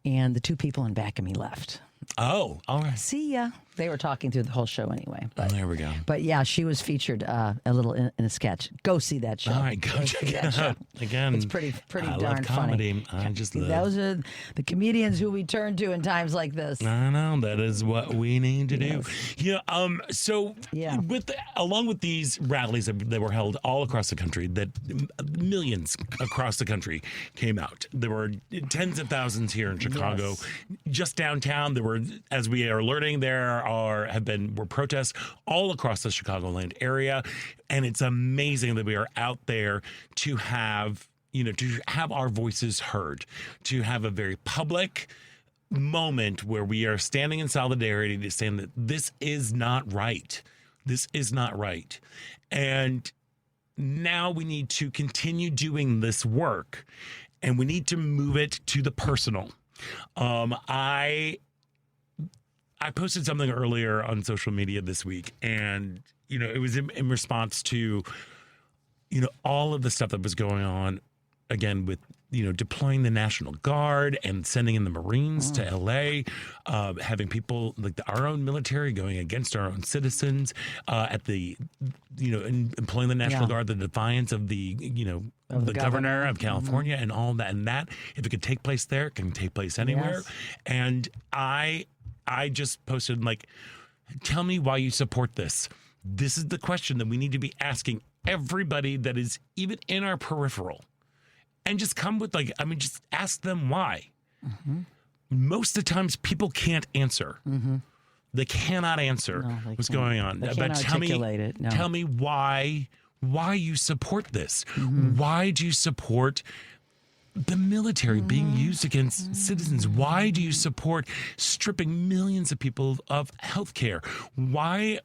And the two in back of me left. Oh, all right. See ya. They were talking through the whole show anyway. But, there we go. But yeah, she was featured a little in a sketch. Go see that show. All right, go check it out. Again, it's pretty I darn love comedy. funny. I just love. Those are the comedians who we turn to in times like this. I know, that is what we need to do. So along with these rallies that were held all across the country, that millions across the country came out. There were tens of thousands here in Chicago. Yes. Just downtown, there were, as we are learning, were protests all across the Chicagoland area, and it's amazing that we are out there to have our voices heard, to have a very public moment where we are standing in solidarity to say that this is not right. This is not right. And now we need to continue doing this work, and we need to move it to the personal. I posted something earlier on social media this week, and it was in response to all of the stuff that was going on, again, with deploying the National Guard and sending in the Marines to L.A., having people like our own military going against our own citizens, employing the National Guard, the defiance of the governor of California and all that. And that, if it could take place there, it can take place anywhere. Yes. And I just posted, like, tell me why you support this. This is the question that we need to be asking everybody that is even in our peripheral. And just come with, just ask them why. Mm-hmm. Most of the times people can't answer. Mm-hmm. They cannot answer what's going on. They can't articulate it. No. Tell me why you support this. Mm-hmm. Why do you support the military being used against citizens? Why do you support stripping millions of people of health care? Why?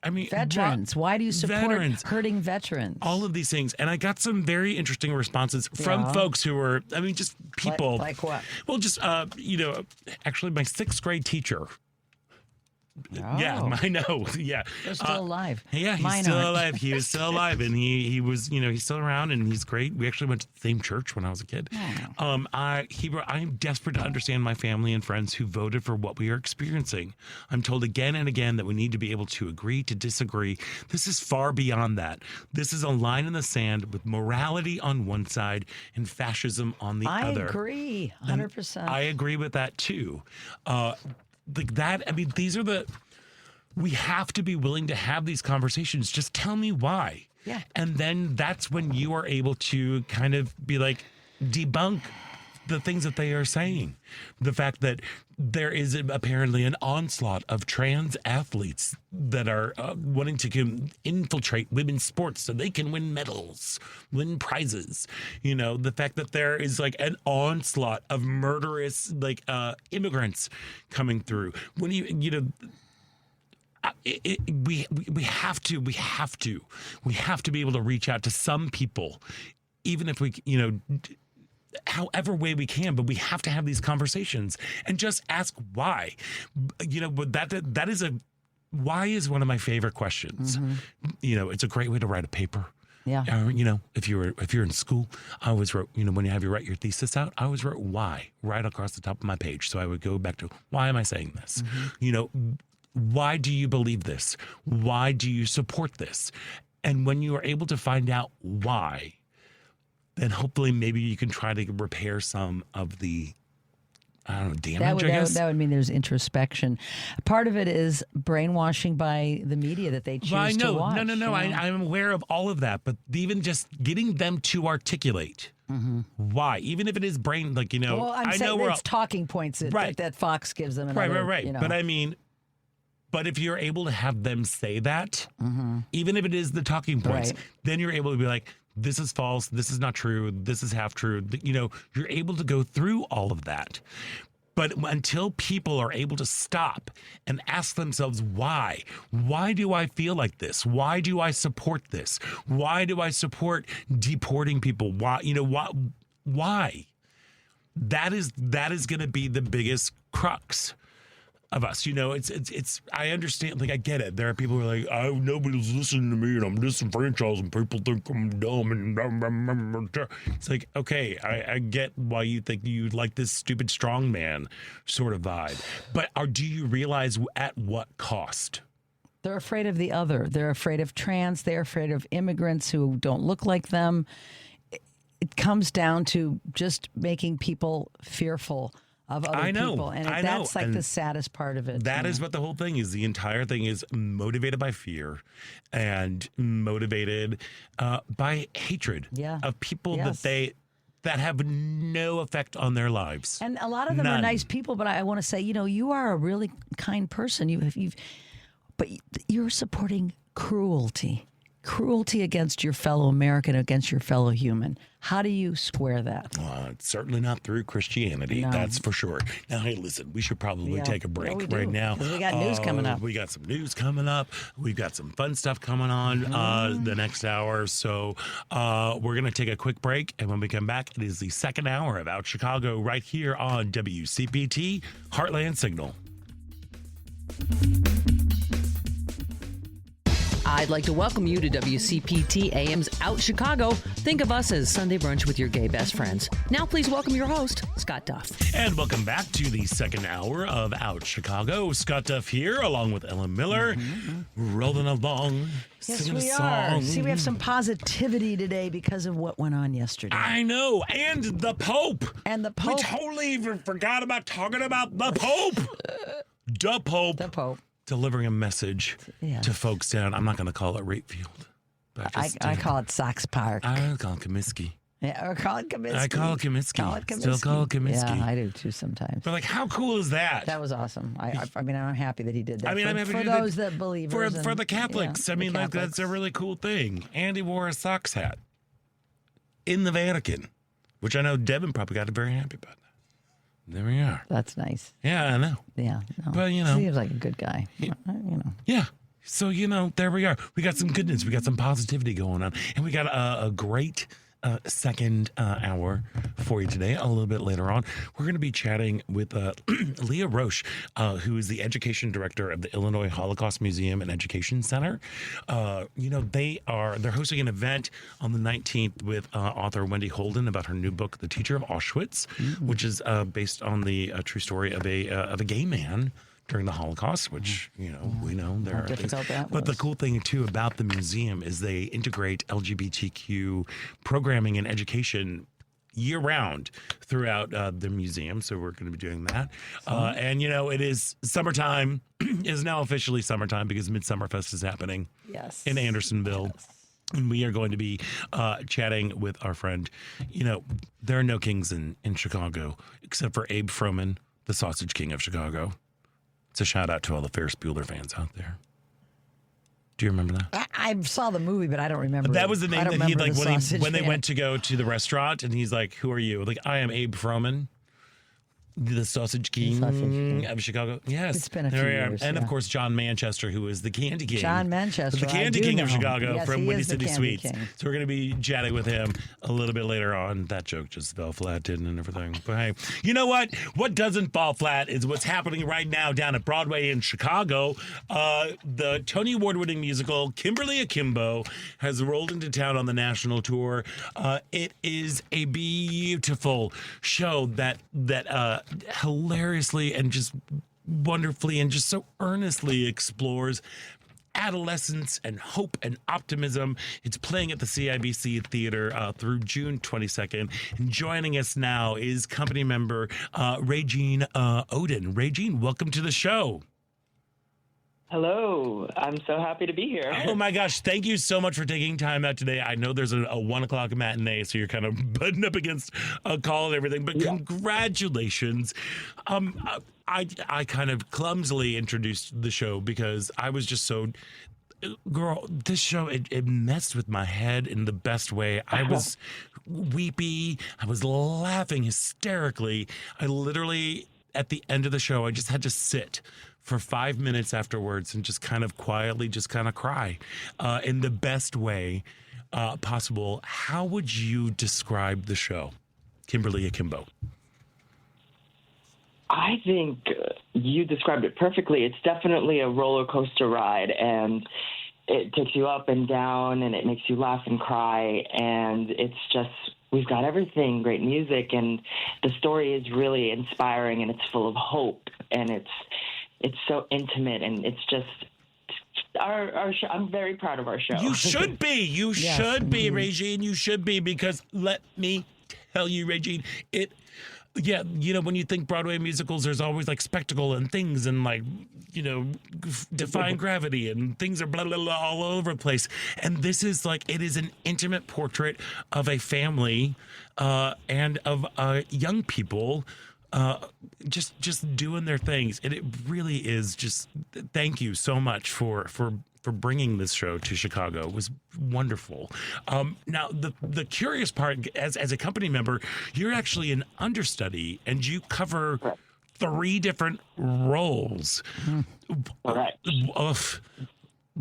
Veterans. Why do you support hurting veterans? All of these things. And I got some very interesting responses from folks who were, just people. Like what? Well, just, actually my 6th grade teacher. Oh. Yeah, I know. Yeah. They're still alive. Yeah, he's still alive. He was still alive, and he was, he's still around, and he's great. We actually went to the same church when I was a kid. Oh. I'm desperate to understand my family and friends who voted for what we are experiencing. I'm told again and again that we need to be able to agree to disagree. This is far beyond that. This is a line in the sand with morality on one side and fascism on the other. I agree, 100%. And I agree with that too. We have to be willing to have these conversations. Just tell me why. Yeah. And then that's when you are able to kind of be like, debunk the things that they are saying. The fact that there is apparently an onslaught of trans athletes that are wanting to infiltrate women's sports so they can win medals, win prizes. The fact that there is like an onslaught of murderous immigrants coming through. When we have to be able to reach out to some people, even if we however way we can, but we have to have these conversations and just ask why. That is why is one of my favorite questions. Mm-hmm. It's a great way to write a paper. Yeah. If you're in school, I always wrote, when you have you write your thesis out, I always wrote why right across the top of my page. So I would go back to, why am I saying this? Mm-hmm. Why do you believe this? Why do you support this? And when you are able to find out why, then hopefully maybe you can try to repair some of the, damage, I guess. That would mean there's introspection. Part of it is brainwashing by the media that they choose to watch. No. I'm aware of all of that. But even just getting them to articulate why, even if it is brain, Well, I'm saying it's talking points that Fox gives them. Right. But if you're able to have them say that, even if it is the talking points, then you're able to be like, this is false, this is not true, this is half true. You're able to go through all of that. But until people are able to stop and ask themselves, why do I feel like this? Why do I support this? Why do I support deporting people? Why? That is going to be the biggest crux of us. It's I understand, I get it. There are people who are like, oh, nobody's listening to me and I'm disenfranchised and people think I'm dumb and it's like, okay, I get why you think you like this stupid strongman sort of vibe. But do you realize at what cost? They're afraid of the other. They're afraid of trans. They're afraid of immigrants who don't look like them. It comes down to just making people fearful of other people. And that's the saddest part of it. That is what the whole thing is. The entire thing is motivated by fear and motivated by hatred of people that have no effect on their lives. And a lot of them are nice people, but I want to say, you are a really kind person. But you're supporting cruelty against your fellow American, against your fellow human. How do you square that? It's certainly not through Christianity, that's for sure. Now, hey, listen, we should probably take a break right now. We got news coming up. We got some news coming up. We've got some fun stuff coming on the next hour. So we're going to take a quick break. And when we come back, it is the second hour of Out Chicago right here on WCPT, Heartland Signal. I'd like to welcome you to WCPT AM's Out Chicago. Think of us as Sunday brunch with your gay best friends. Now please welcome your host, Scott Duff. And welcome back to the second hour of Out Chicago. Scott Duff here, along with Ellen Miller, rolling along, Yes, singing we a are. song. See, we have some positivity today because of what went on yesterday. I know, and the Pope. And the Pope. We totally forgot about talking about the Pope. The Pope. The Pope. Delivering a message to folks down. I'm not going to call it Rapefield. But I call it Sox Park. I call it Comiskey. Yeah, or call it Comiskey. I call it Comiskey. Still call it Comiskey. Yeah, I do too sometimes. But like, how cool is that? That was awesome. I mean, I'm happy that he did that. I mean, I'm happy for he did those that believe for the Catholics. I mean, like that's a really cool thing. Andy wore a Sox hat in the Vatican, which I know Devin probably got very happy about. There we are. That's nice. Yeah, I know. Yeah. No. But, you know. Seems like a good guy. Yeah. So, there we are. We got some goodness. We got some positivity going on. And we got a great second hour for you today. A little bit later on, we're going to be chatting with Leah Roche, who is the education director of the Illinois Holocaust Museum and Education Center. They're hosting an event on the 19th with author Wendy Holden about her new book, The Teacher of Auschwitz, which is based on the true story of a gay man during the Holocaust, which, we know there are things. But the cool thing, too, about the museum is they integrate LGBTQ programming and education year-round throughout the museum. So we're going to be doing that. And, it is summertime. It is now officially summertime because Midsummerfest is happening in Andersonville. Yes. And we are going to be chatting with our friend. There are no kings in Chicago except for Abe Froman, the Sausage King of Chicago. It's a shout out to all the Ferris Bueller fans out there. Do you remember that? I saw the movie, but I don't remember. That was the name that he when they went to go to the restaurant, and he's like, "Who are you?" Like, I am Abe Froman, the Sausage King of Chicago. Yes, it's been a few years. And of course, John Manchester, who is the Candy King. John Manchester, the Candy King of Chicago from Windy City Candy Sweets. King. So we're going to be chatting with him a little bit later on. That joke just fell flat, didn't it, and everything. But hey, you know what? What doesn't fall flat is what's happening right now down at Broadway in Chicago. The Tony Award-winning musical Kimberly Akimbo has rolled into town on the national tour. It is a beautiful show that hilariously and just wonderfully and just so earnestly explores adolescence and hope and optimism. It's playing at the CIBC Theater through June 22nd. And joining us now is company member Regine Oden. Regine, welcome to the show. Hello. I'm so happy to be here. Oh, my gosh. Thank you so much for taking time out today. I know there's a 1 o'clock matinee, so you're kind of butting up against a call and everything, but congratulations. I kind of clumsily introduced the show because I was just so... Girl, this show, it messed with my head in the best way. I was weepy. I was laughing hysterically. I literally, at the end of the show, I just had to sit for 5 minutes afterwards and just kind of quietly just kind of cry in the best way possible. How would you describe the show, Kimberly Akimbo? I think you described it perfectly. It's definitely a roller coaster ride, and it takes you up and down, and it makes you laugh and cry, and it's just, we've got everything, great music, and the story is really inspiring, and it's full of hope, and it's so intimate, and it's just our show. I'm very proud of our show. You should be. You should be, Regine. You should be, because let me tell you, Regine, when you think Broadway musicals, there's always like spectacle and things and like, defying gravity and things are blah, blah, blah all over the place. And this is like, it is an intimate portrait of a family and of young people just doing their things. And it really is just, thank you so much for bringing this show to Chicago. It was wonderful. Now, the curious part, as a company member, you're actually an understudy, and you cover 3 different roles. Correct.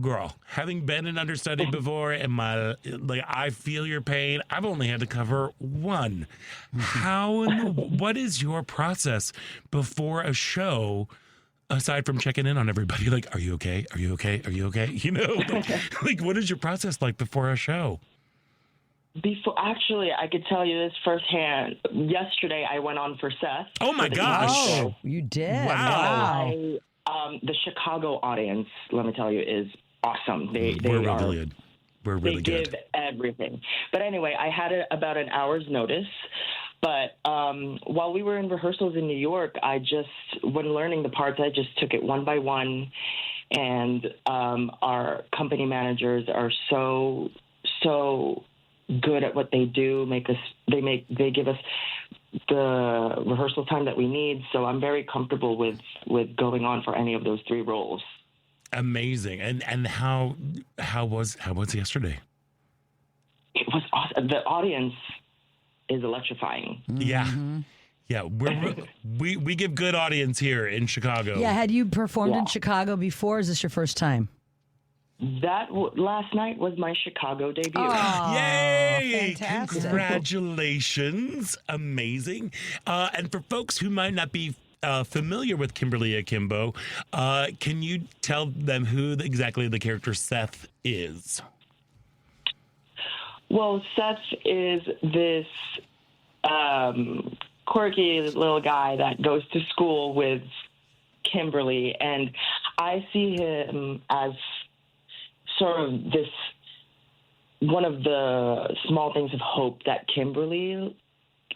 Girl, having been an understudy before, and I feel your pain. I've only had to cover 1. What is your process before a show aside from checking in on everybody? Like, are you okay? Are you okay? Are you okay? You know, like what is your process like before a show? Actually, I could tell you this firsthand. Yesterday, I went on for Seth. Oh my gosh! Oh, you did! Wow. The Chicago audience, let me tell you, is awesome. We're really good. We're really good. They give everything. But anyway, I had about an hour's notice. But while we were in rehearsals in New York, when learning the parts, I just took it one by one. And our company managers are so good at what they do. They give us the rehearsal time that we need. So I'm very comfortable with going on for any of those 3 roles. Amazing. And how was yesterday? It was awesome. The audience is electrifying. Mm-hmm. Yeah. We give good audience here in Chicago. Yeah. Had you performed in Chicago before? Is this your first time? Last night was my Chicago debut. Oh, yay! Fantastic. Congratulations. Amazing. And for folks who might not be familiar with Kimberly Akimbo, can you tell them who exactly the character Seth is? Well, Seth is this quirky little guy that goes to school with Kimberly, and I see him as sort of this one of the small things of hope that Kimberly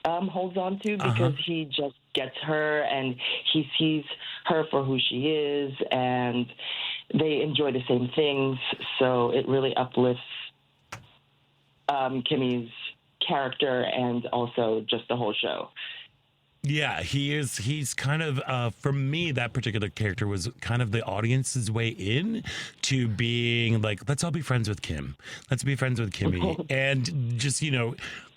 holds on to, because he just gets her and he sees her for who she is, and they enjoy the same things. So it really uplifts Kimmy's character and also just the whole show. Yeah, he's kind of, for me, that particular character was kind of the audience's way in to being like, let's all be friends with Kim. Let's be friends with Kimmy. And just,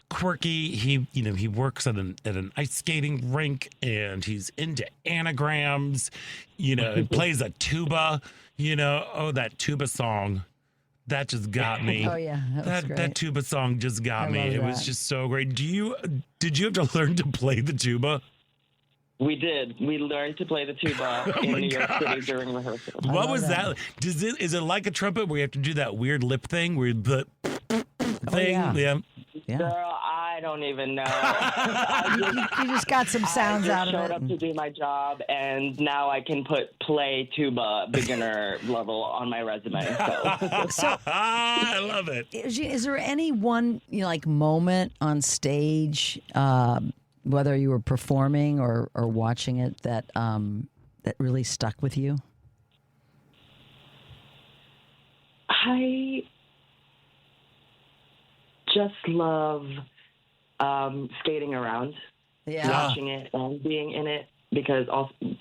quirky. He works at an ice skating rink, and he's into anagrams, and plays a tuba, that tuba song. That just got me. Oh yeah, that tuba song just got me. It was just so great. Did you have to learn to play the tuba? We did. We learned to play the tuba in New York City during rehearsal. What was that? Is it like a trumpet where you have to do that weird lip thing where the thing? Yeah. Girl, I don't even know. You just got some sounds out of it. I showed up to do my job, and now I can put play tuba beginner level on my resume. So. I love it. Is there any one moment on stage, whether you were performing or watching it, that really stuck with you? I just love skating around, watching it and being in it, because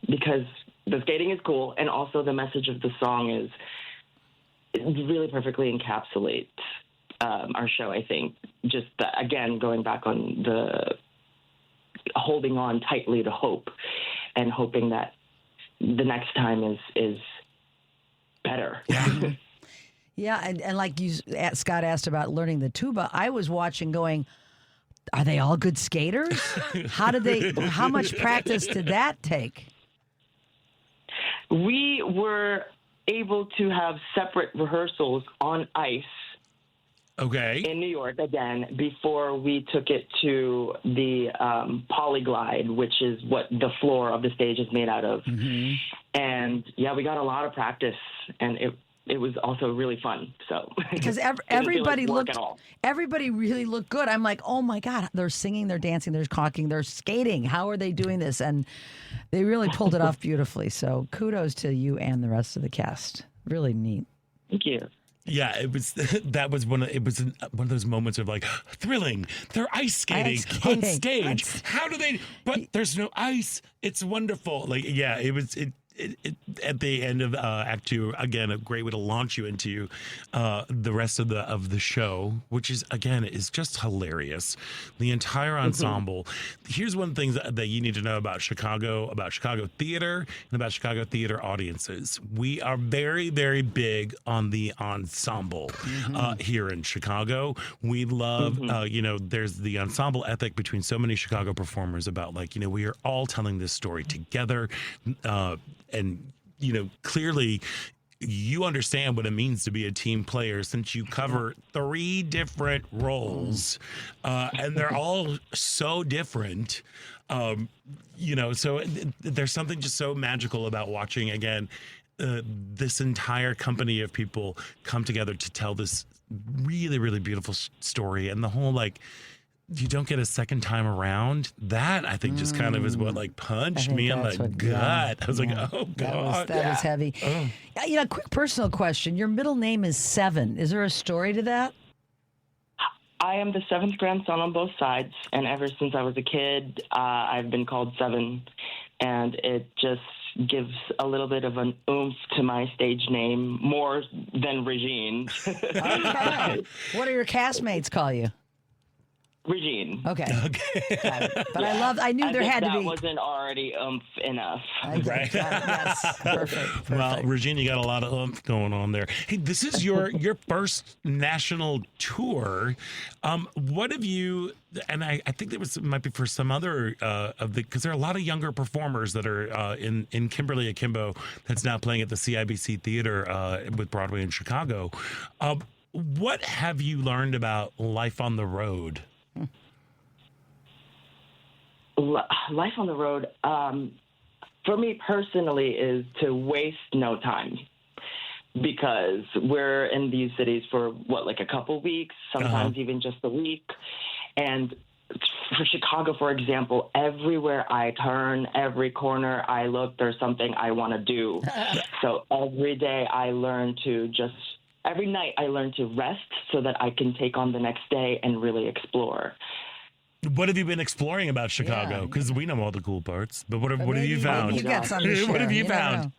the skating is cool, and also the message of the song is really perfectly encapsulates our show. I think just again going back on the holding on tightly to hope and hoping that the next time is better. Yeah. Yeah, and like Scott asked about learning the tuba, I was watching going, are they all good skaters? How much practice did that take? We were able to have separate rehearsals on ice. Okay. In New York again, before we took it to the Polyglide, which is what the floor of the stage is made out of. Mm-hmm. And we got a lot of practice, and it was also really fun. So because everybody really looked good. I'm like, oh my God, they're singing, they're dancing, they're caulking, they're skating. How are they doing this? And they really pulled it off beautifully. So kudos to you and the rest of the cast. Really neat. Thank you. Yeah, it was one of those moments of like thrilling. They're ice skating on stage. How do they? But there's no ice. It's wonderful. Like, yeah, it was. At the end of Act 2, again, a great way to launch you into the rest of the show, which is just hilarious. The entire ensemble. Mm-hmm. Here's one thing that you need to know about Chicago theater, and about Chicago theater audiences. We are very, very big on the ensemble here in Chicago. We love, there's the ensemble ethic between so many Chicago performers about we are all telling this story together. and clearly you understand what it means to be a team player since you cover 3 different roles, and they're all so different. So there's something just so magical about watching again this entire company of people come together to tell this really, really beautiful story, and the whole you don't get a second time around. That I think just kind of is what punched me in the gut. I was like, oh God, that was heavy. Oh. Quick personal question: your middle name is Seven. Is there a story to that? I am the 7th grandson on both sides, and ever since I was a kid, I've been called Seven, and it just gives a little bit of an oomph to my stage name, more than Regine. Okay. What do your castmates call you? Regine. Okay. Got it. But I knew there had to be. That wasn't already oomph enough. Right. Yes. Perfect. Well, Regine, you got a lot of oomph going on there. Hey, this is your first national tour. What have you? And I think might be for some other because there are a lot of younger performers that are in Kimberly Akimbo that's now playing at the CIBC Theater with Broadway in Chicago. What have you learned about life on the road? Life on the road, for me personally, is to waste no time, because we're in these cities for a couple weeks, sometimes even just a week. And for Chicago, for example, everywhere I turn, every corner I look, there's something I want to do. So every night I learn to rest so that I can take on the next day and really explore. What have you been exploring about Chicago? Because we know all the cool parts, but what have you found? You got something to share. What have you found?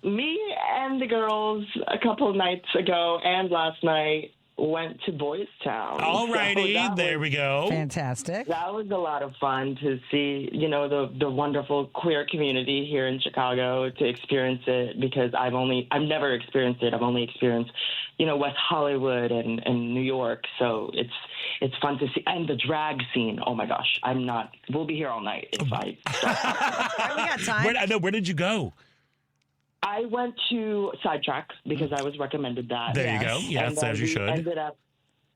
Me and the girls a couple of nights ago and last night went to Boys Town. All righty, there we go. Fantastic. That was a lot of fun to see, the wonderful queer community here in Chicago, to experience it, because I've never experienced it. I've only experienced, West Hollywood and New York. So it's fun to see. And the drag scene. Oh my gosh. We'll be here all night if I start. We got time. Where did you go? I went to Sidetrack because I was recommended that. There you go. Yes, as you should.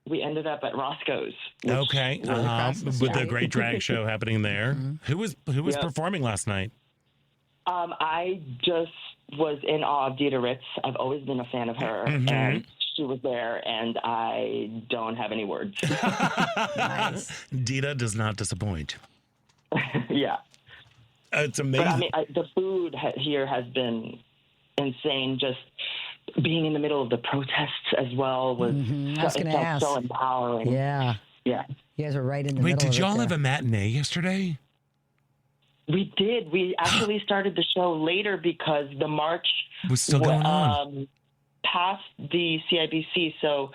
We ended up at Roscoe's. Okay, with a great drag show happening there. Mm-hmm. Who was performing last night? I just was in awe of Dita Ritz. I've always been a fan of her, and she was there, and I don't have any words. Nice. Dita does not disappoint. Yeah, it's amazing. But the food here has been insane. Just being in the middle of the protests as well was so empowering. Yeah. You guys are right in the middle. Wait, did y'all have a matinee yesterday? We did. We actually started the show later because the march was still going on past the CIBC. So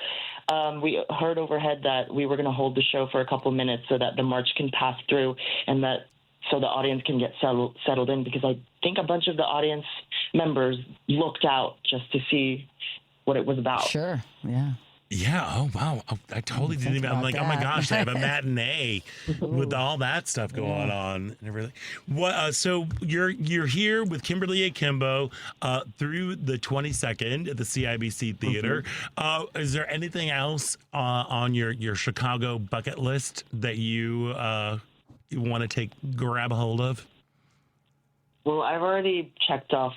we heard overhead that we were going to hold the show for a couple minutes so that the march can pass through, and so the audience can get settled in, because I think a bunch of the audience members looked out just to see what it was about. Sure, yeah. Yeah. Oh, wow. I totally didn't even. I'm like, oh my gosh, they have a matinee with all that stuff going on and everything. What? So you're here with Kimberly Akimbo through the 22nd at the CIBC Theater. Is there anything else on your Chicago bucket list that you want to grab a hold of? Well, I've already checked off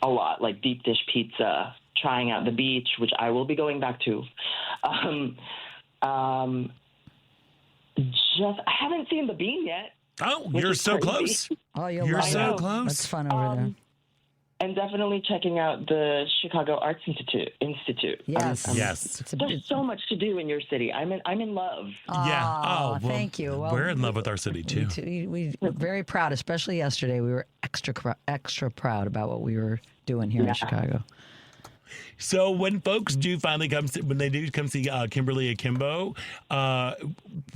a lot, like deep dish pizza, trying out the beach, which I will be going back to. I haven't seen the Bean yet. Oh, you're so close. Oh, you're so close. That's fun over there. And definitely checking out the Chicago Arts Institute. Yes. Yes. There's so much to do in your city. I'm in love. Yeah. Oh, well, thank you. Well, we're in love with our city too. We were very proud, especially yesterday. We were extra proud about what we were doing here in Chicago. So when folks do finally come see Kimberly Akimbo,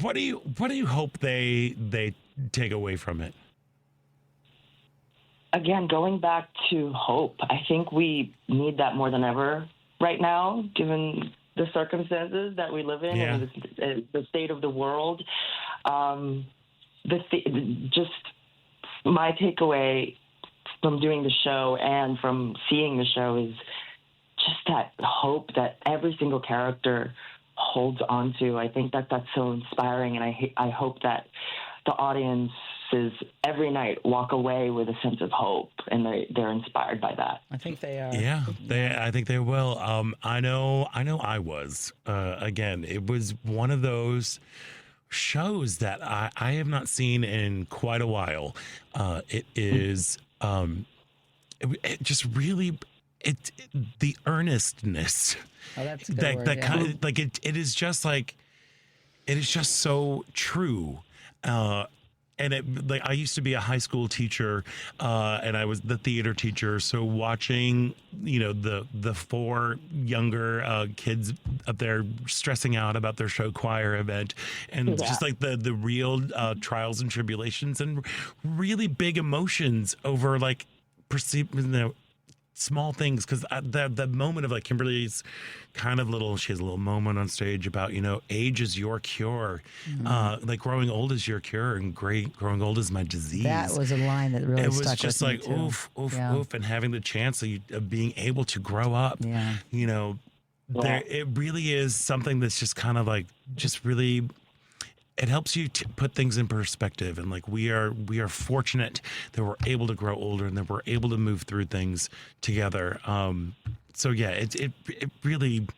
what do you hope they take away from it? Again, going back to hope, I think we need that more than ever right now, given the circumstances that we live in and the state of the world. Just my takeaway from doing the show and from seeing the show is just that hope that every single character holds on to. I think that that's so inspiring, and I hope that the audiences every night walk away with a sense of hope, and they're inspired by that. I think they are. Yeah, I think they will. I know I was. Again, it was one of those shows that I have not seen in quite a while. It is it just really the earnestness. Oh, that's a good word, that yeah. kind of like it is just like it is just so true. And it, like I used to be a high school teacher, and I was the theater teacher. So watching, the four younger kids up there stressing out about their show choir event, and just like the real trials and tribulations and really big emotions over like perceived, small things, because the moment of like Kimberly's kind of she has a little moment on stage about age is your cure, like growing old is your cure, and growing old is my disease. That was a line that really stuck with me. It was just like oof, oof, and having the chance of being able to grow up. It really is something that's just kind of like just really. It helps you to put things in perspective, and like we are fortunate that we're able to grow older and that we're able to move through things together. So yeah, it really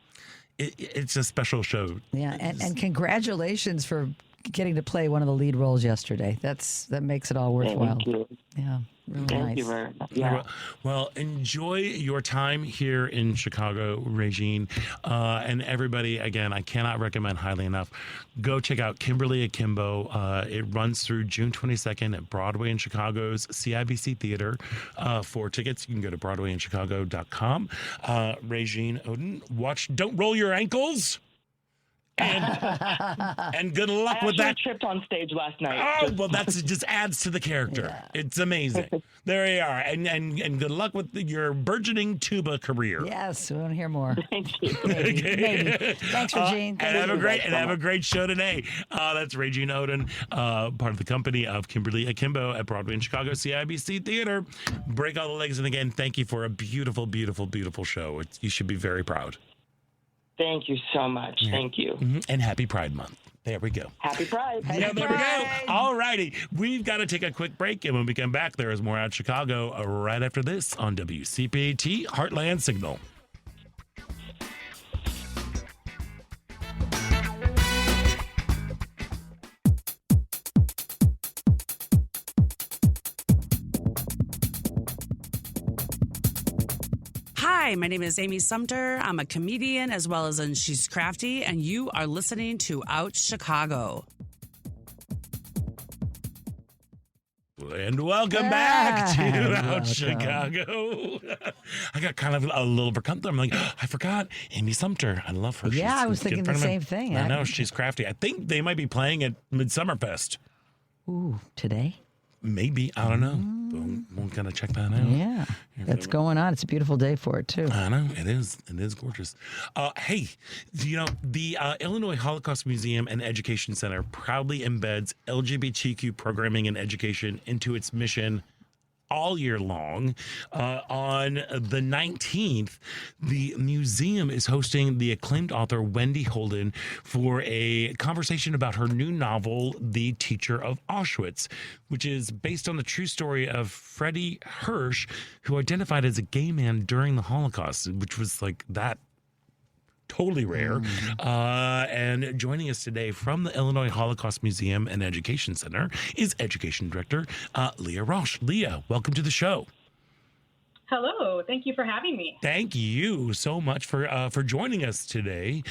it's a special show. Yeah, and congratulations for getting to play one of the lead roles yesterday. That makes it all worthwhile. Thank you. Yeah. Really Thank nice. you very much. Yeah. Well, enjoy your time here in Chicago, Regine. And everybody, again, I cannot recommend highly enough. Go check out Kimberly Akimbo. It runs through June 22nd at Broadway in Chicago's CIBC Theater. For tickets, you can go to BroadwayInChicago.com. Regine Oden, Don't Roll Your Ankles. And good luck with that. I tripped on stage last night. Oh, well, that's just adds to the character. Yeah. It's amazing. There you are. And good luck with your burgeoning tuba career. Yes, we want to hear more. Thank you. Maybe. Thanks, Regine. Have a great show today. That's Regine Oden, part of the company of Kimberly Akimbo at Broadway in Chicago CIBC Theater. Break all the legs, and again, thank you for a beautiful, beautiful, beautiful show. You should be very proud. Thank you so much. Yeah. Thank you. Mm-hmm. And happy Pride Month. There we go. Happy Pride. Yeah, there we go. All righty. We've got to take a quick break. And when we come back, there is more Out Chicago right after this on WCPT Heartland Signal. Hi, my name is Amy Sumter. I'm a comedian as well as She's Crafty, and you are listening to Out Chicago. And welcome back to Out Chicago. I got kind of a little verklempt. I'm like, I forgot Amy Sumter. I love her. Yeah, I was thinking the same thing. I know, She's Crafty. I think they might be playing at Midsummerfest. Ooh, today? Maybe. I don't know. We're going to check that out. Yeah. That's going on. It's a beautiful day for it, too. I know. It is. It is gorgeous. Hey, the Illinois Holocaust Museum and Education Center proudly embeds LGBTQ programming and education into its mission all year long. On the 19th, the museum is hosting the acclaimed author Wendy Holden for a conversation about her new novel, The Teacher of Auschwitz, which is based on the true story of Freddie Hirsch, who identified as a gay man during the Holocaust, which was like that. Totally rare. And joining us today from the Illinois Holocaust Museum and Education Center is Education Director Leah Roche. Leah, welcome to the show. Hello. Thank you for having me. Thank you so much for joining us today.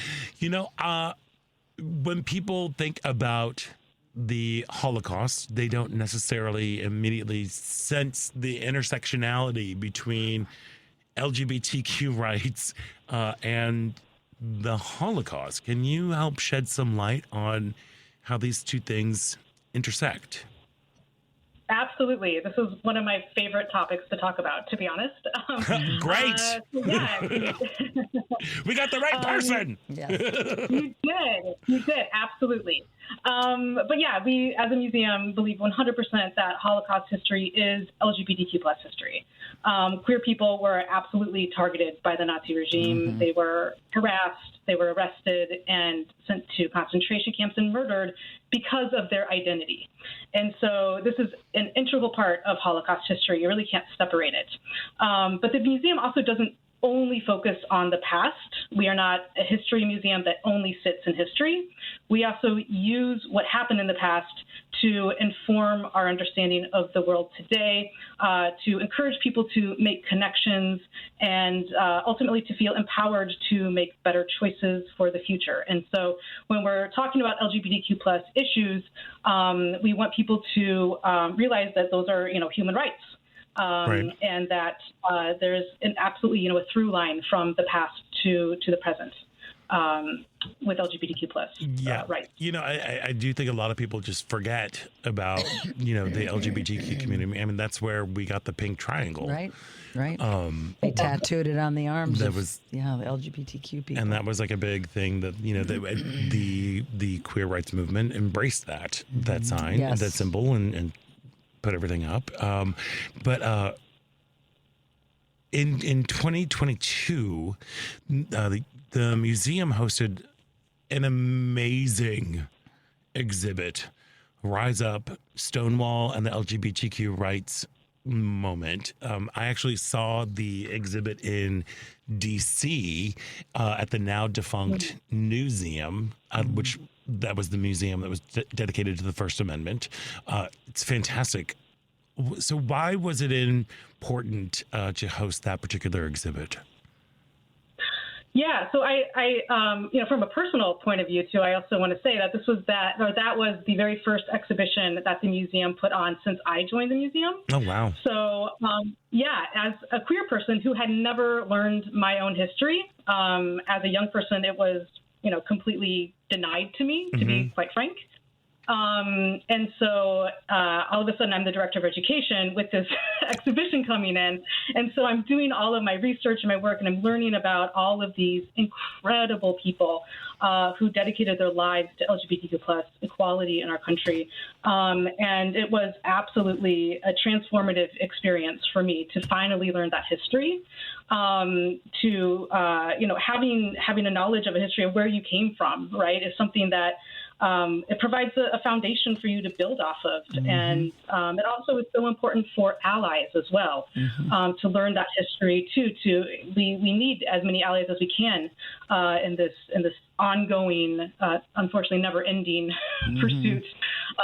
When people think about the Holocaust, they don't necessarily immediately sense the intersectionality between LGBTQ rights and the Holocaust. Can you help shed some light on how these two things intersect? Absolutely. This is one of my favorite topics to talk about, to be honest. Great. Yeah. We got the right person. You did. Absolutely. But yeah, we as a museum believe 100% that Holocaust history is LGBTQ plus history. Queer people were absolutely targeted by the Nazi regime. They were harassed, they were arrested and sent to concentration camps and murdered because of their identity. And so this is an integral part of Holocaust history. You really can't separate it. But the museum also doesn't only focus on the past. We are not a history museum that only sits in history. We also use what happened in the past to inform our understanding of the world today, to encourage people to make connections, and ultimately to feel empowered to make better choices for the future. And so when we're talking about LGBTQ plus issues, we want people to realize that those are, human rights. And that there's an absolutely, a through line from the past to the present with LGBTQ plus rights. I do think a lot of people just forget about, the LGBTQ community. I mean, that's where we got the pink triangle. Right. They tattooed it on the arms. The LGBTQ people. And that was like a big thing that, the queer rights movement embraced that sign, that symbol, and put everything up. But in 2022, the museum hosted an amazing exhibit, Rise Up, Stonewall, and the LGBTQ rights moment. I actually saw the exhibit in D.C. At the now defunct Newseum, which that was the museum that was dedicated to the First Amendment. It's fantastic. So why was it important to host that particular exhibit? Yeah, so I from a personal point of view too, I also want to say that that was the very first exhibition that the museum put on since I joined the museum. Oh wow! So as a queer person who had never learned my own history, as a young person, it was completely denied to me, to be quite frank. And so all of a sudden I'm the director of education with this exhibition coming in. And so I'm doing all of my research and my work, and I'm learning about all of these incredible people who dedicated their lives to LGBTQ plus equality in our country. And it was absolutely a transformative experience for me to finally learn that history, to having a knowledge of a history of where you came from, right, is something that it provides a foundation for you to build off of. And it also is so important for allies as well, to learn that history too. We need as many allies as we can in this ongoing, unfortunately never ending pursuit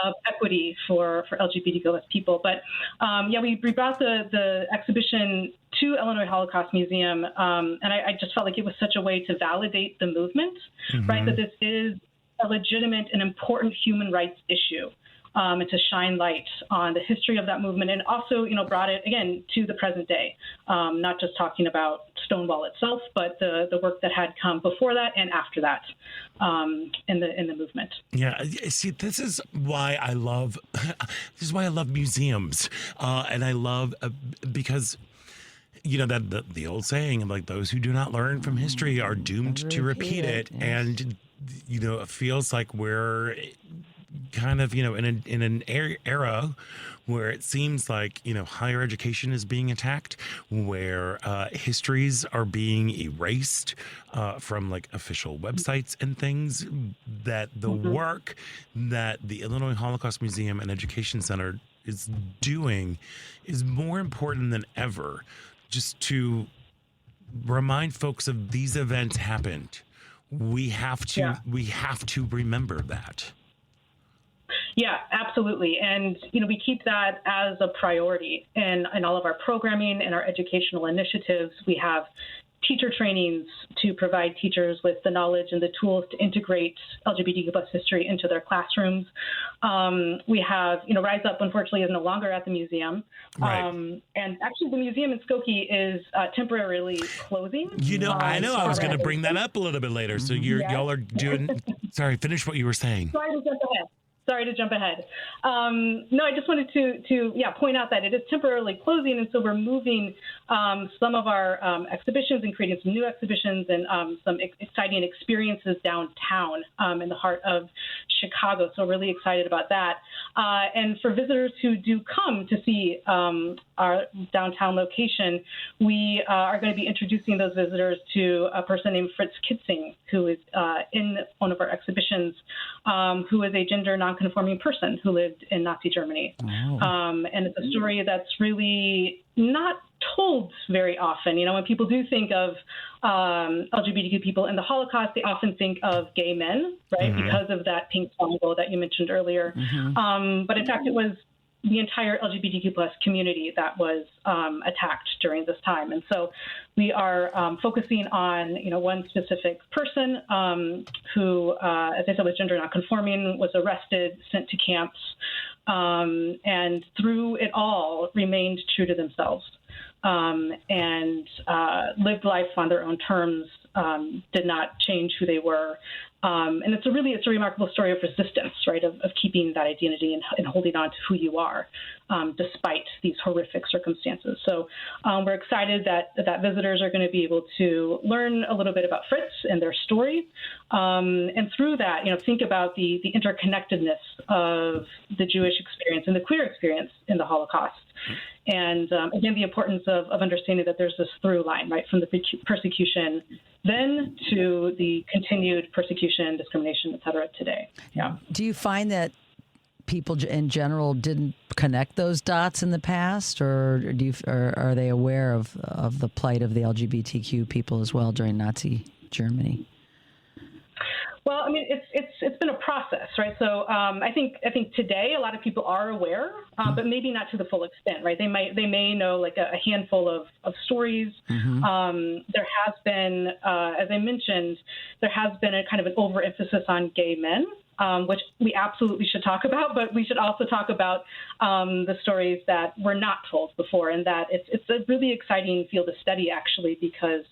of equity for LGBTQ people. But we brought the exhibition to Illinois Holocaust Museum, and I just felt like it was such a way to validate the movement, right, that this is a legitimate and important human rights issue, and to shine light on the history of that movement, and also, brought it again to the present day, not just talking about Stonewall itself, but the work that had come before that and after that in the movement. Yeah, see, this is why I love museums, and I love because. That the old saying, like, those who do not learn from history are doomed to repeat it. Yes. And it feels like we're kind of in an era where it seems like higher education is being attacked, where histories are being erased from like official websites and things. That the work that the Illinois Holocaust Museum and Education Center is doing is more important than ever. Just to remind folks of these events happened. We have to remember that. Yeah, absolutely. And, we keep that as a priority in all of our programming and our educational initiatives. We have teacher trainings to provide teachers with the knowledge and the tools to integrate LGBTQ plus history into their classrooms. We have, Rise Up, unfortunately, is no longer at the museum. Right. And actually, the museum in Skokie is temporarily closing. I know. I was going to bring that up a little bit later. So y'all are doing. Sorry, finish what you were saying. Sorry to jump ahead. Sorry to jump ahead. No, I just wanted to point out that it is temporarily closing, and so we're moving some of our exhibitions and creating some new exhibitions and some exciting experiences downtown in the heart of Chicago. So really excited about that. And for visitors who do come to see our downtown location, we are going to be introducing those visitors to a person named Fritz Kitzing, who is in one of our exhibitions, who is a gender nonconforming person who lived in Nazi Germany. Oh. And it's a story that's really not told very often. You know, when people do think of LGBTQ people in the Holocaust, they often think of gay men, right, because of that pink songbow that you mentioned earlier. But in fact, it was the entire LGBTQ plus community that was attacked during this time. And so we are focusing on, one specific person who, as I said, was gender nonconforming, was arrested, sent to camps, and through it all remained true to themselves and lived life on their own terms, did not change who they were. And it's a remarkable story of resistance, right, of keeping that identity and holding on to who you are, despite these horrific circumstances. So we're excited that visitors are going to be able to learn a little bit about Fritz and their story. And through that, think about the interconnectedness of the Jewish experience and the queer experience in the Holocaust. And again, the importance of understanding that there's this through line, right, from the persecution then to the continued persecution, discrimination, et cetera, today. Yeah. Do you find that people in general didn't connect those dots in the past, or are they aware of the plight of the LGBTQ people as well during Nazi Germany? Well, I mean, it's been a process, right? So I think today a lot of people are aware, but maybe not to the full extent, right? They may know like a handful of stories. There has been, as I mentioned, there has been a kind of an overemphasis on gay men, which we absolutely should talk about, but we should also talk about the stories that were not told before, and that it's a really exciting field of study, actually, because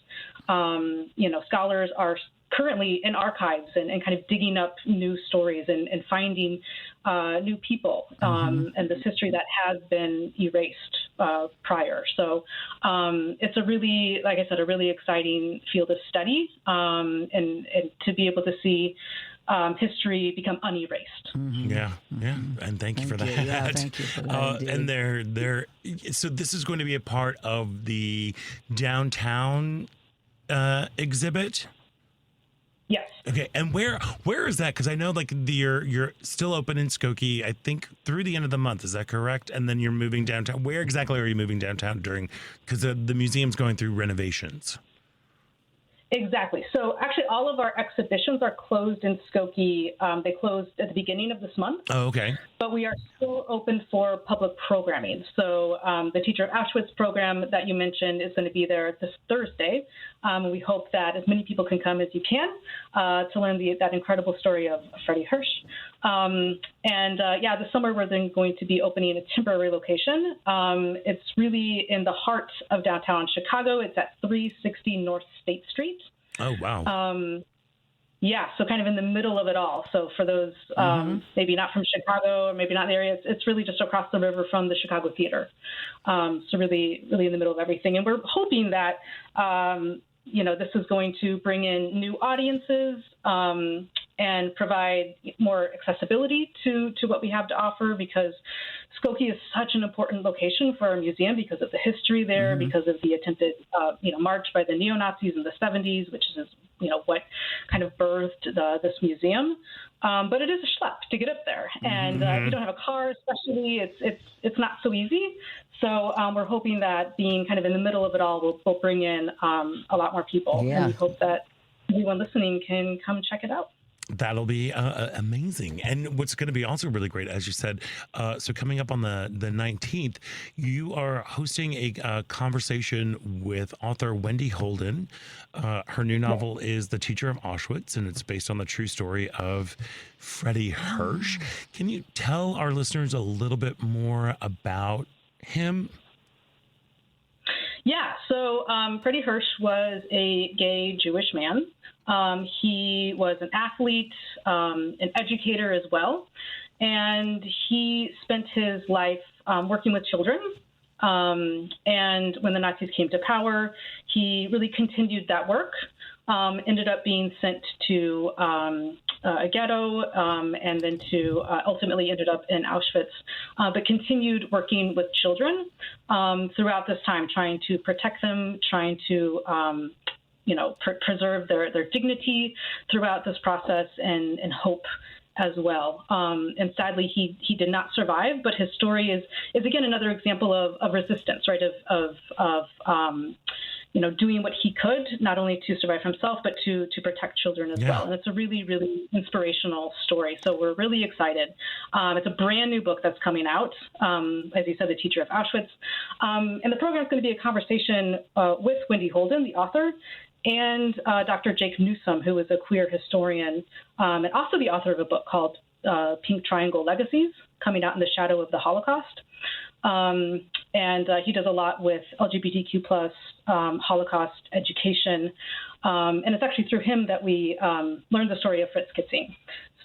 scholars are currently in archives and kind of digging up new stories and finding new people and this history that has been erased prior. So it's a really, like I said, a really exciting field of study and to be able to see history become unerased. Yeah. And thank you for that. Yeah, thank you for that. And so this is going to be a part of the downtown exhibit? Yes. Okay, and where is that? Because I know you're still open in Skokie, I think through the end of the month. Is that correct? And then you're moving downtown. Where exactly are you moving downtown during? Because the museum's going through renovations. Exactly. So actually, all of our exhibitions are closed in Skokie. They closed at the beginning of this month. Oh, okay. But we are still open for public programming. So the Teacher of Auschwitz program that you mentioned is going to be there this Thursday. We hope that as many people can come as you can to learn that incredible story of Freddie Hirsch. This summer we're then going to be opening a temporary location. It's really in the heart of downtown Chicago. It's at 360 North State Street. Oh, wow. So kind of in the middle of it all. So for those maybe not from Chicago or maybe not in the area, it's really just across the river from the Chicago Theater. So really, really in the middle of everything. And we're hoping that, this is going to bring in new audiences and provide more accessibility to what we have to offer, because Skokie is such an important location for our museum because of the history there, because of the attempted, march by the neo-Nazis in the 70s, which is, what kind of birthed this museum. But it is a schlep to get up there, and if you don't have a car, especially, it's not so easy. So we're hoping that being kind of in the middle of it all will bring in a lot more people, and we hope that everyone listening can come check it out. That'll be amazing. And what's going to be also really great, as you said, so coming up on the 19th, you are hosting a conversation with author Wendy Holden. Her new novel is The Teacher of Auschwitz, and it's based on the true story of Freddie Hirsch. Can you tell our listeners a little bit more about him? Yeah, so Freddie Hirsch was a gay Jewish man. He was an athlete, an educator as well. and he spent his life working with children. And when the Nazis came to power, he really continued that work. Ended up being sent to a ghetto, and then to ultimately ended up in Auschwitz, but continued working with children throughout this time, trying to protect them, trying to preserve their dignity throughout this process, and hope as well. And sadly, he did not survive, but his story is again another example of resistance, right? Of doing what he could, not only to survive himself, but to protect children as well. And it's a really, really inspirational story. So we're really excited. It's a brand new book that's coming out, as you said, The Teacher of Auschwitz. And the program is going to be a conversation with Wendy Holden, the author, and Dr. Jake Newsome, who is a queer historian, and also the author of a book called Pink Triangle Legacies, Coming Out in the Shadow of the Holocaust. And he does a lot with LGBTQ plus Holocaust education. And it's actually through him that we learned the story of Fritz Kitzing.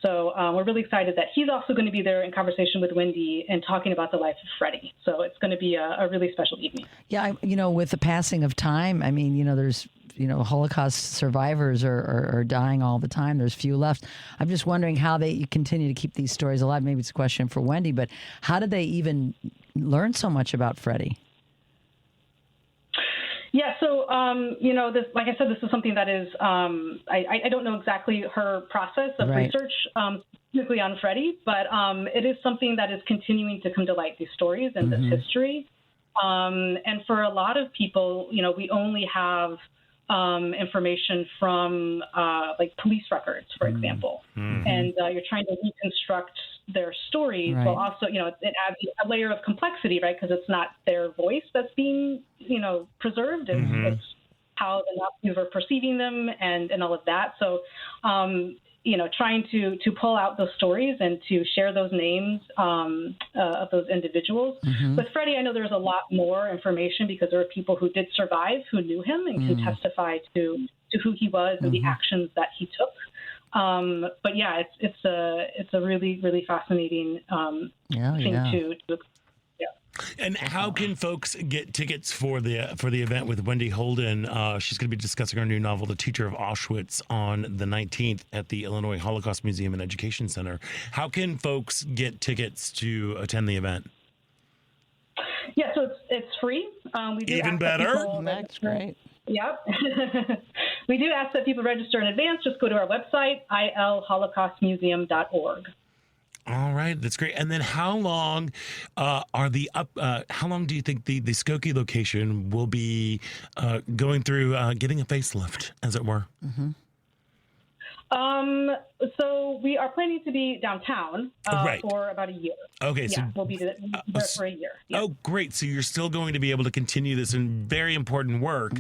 So we're really excited that he's also going to be there in conversation with Wendy and talking about the life of Freddie. So it's going to be a really special evening. Yeah, with the passing of time, I mean, there's, Holocaust survivors are dying all the time. There's few left. I'm just wondering how they continue to keep these stories alive. Maybe it's a question for Wendy, but how did they even learn so much about Freddie? Yeah, so, this, like I said, this is something that is, I don't know exactly her process of research specifically on Freddie, but it is something that is continuing to come to light, these stories and this history. And for a lot of people, we only have information from like police records, for example. And you're trying to reconstruct their stories, while also, it adds a layer of complexity, right? Because it's not their voice that's being, preserved. It's how the Nazis were perceiving them and all of that. So, trying to pull out those stories and to share those names of those individuals. With Freddie, I know there's a lot more information because there are people who did survive, who knew him and can testify to who he was and the actions that he took. But yeah, it's a really, really fascinating thing to. And how can folks get tickets for the event with Wendy Holden? She's going to be discussing her new novel, The Teacher of Auschwitz, on the 19th at the Illinois Holocaust Museum and Education Center. How can folks get tickets to attend the event? Yeah, so it's free. We do Even better. That's great. Yep. We do ask that people register in advance. Just go to our website, ilholocaustmuseum.org. All right, that's great. And then how long how long do you think the Skokie location will be going through getting a facelift, as it were? So we are planning to be downtown for about a year. Okay, so we'll be there for a year. Yeah. Oh, great! So you're still going to be able to continue this very important work,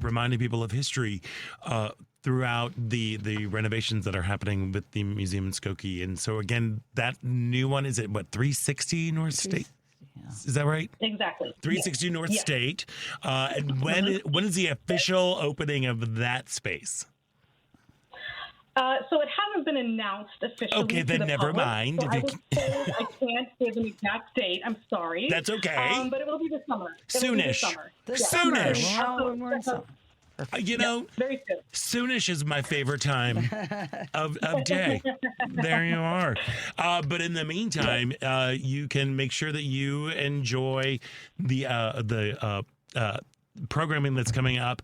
reminding people of history throughout the renovations that are happening with the museum in Skokie. And so again, that new one, is it 360 North State? Yeah. Is that right? Exactly. 360 North State. And when is the official opening of that space? So it hasn't been announced officially. Okay, then never mind. So I can't give an exact date. I'm sorry. That's okay. But it will be this summer. Soonish. Soonish. Very soon. Soonish is my favorite time of day. There you are. But in the meantime, you can make sure that you enjoy the programming that's coming up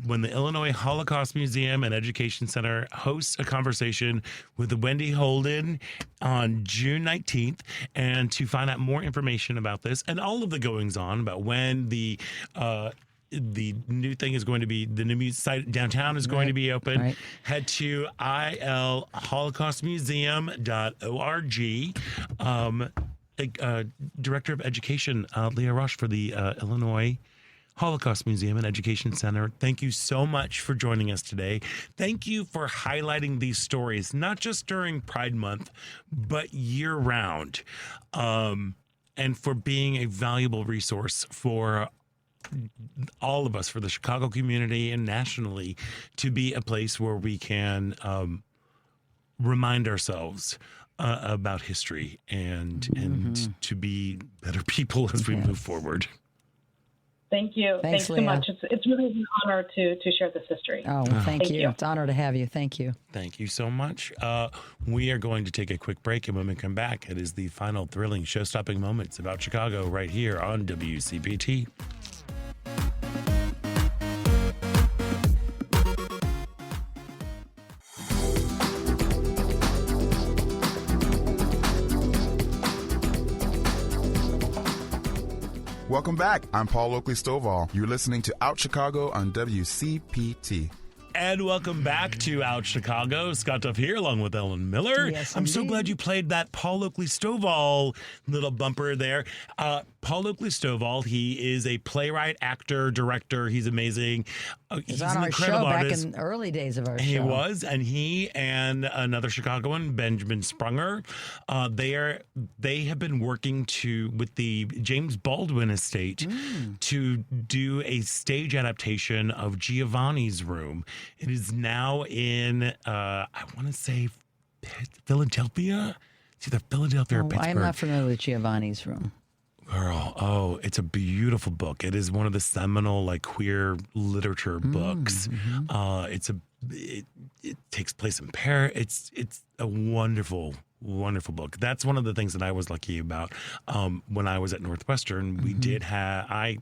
when the Illinois Holocaust Museum and Education Center hosts a conversation with Wendy Holden on June 19th. And to find out more information about this and all of the goings on about when the new thing is going to be, the new site downtown is going to be open, head to ilholocaustmuseum.org. Director of Education, Leah Rush for the Illinois Holocaust Museum and Education Center. Thank you so much for joining us today. Thank you for highlighting these stories, not just during Pride Month, but year round, and for being a valuable resource for all of us, for the Chicago community and nationally, to be a place where we can remind ourselves about history and to be better people as we move forward. Thank you. Thanks so Leah. much. It's really an honor to share this history. Oh, well, thank you. It's an honor to have you. Thank you. Thank you so much. We are going to take a quick break, and when we come back, it is the final thrilling show-stopping moments about Chicago right here on WCPT. Welcome back. I'm Paul Oakley-Stovall. You're listening to Out Chicago on WCPT. And welcome back to Out Chicago. Scott Duff here along with Ellen Miller. Yes, I'm so indeed. glad you played that Paul Oakley-Stovall little bumper there. Paul Oakley-Stovall, he is a playwright, actor, director. He's amazing. He's an on our incredible show artist. back in the early days of our show. He was, and he and another Chicagoan, Benjamin Sprunger, they have been working with the James Baldwin estate to do a stage adaptation of Giovanni's Room. It is now in, I want to say, Philadelphia. It's either Philadelphia or Pittsburgh. I'm not familiar with Giovanni's Room. Girl, it's a beautiful book. It is one of the seminal queer literature books. It takes place in Paris. It's a wonderful book. That's one of the things that I was lucky about when I was at Northwestern. We did have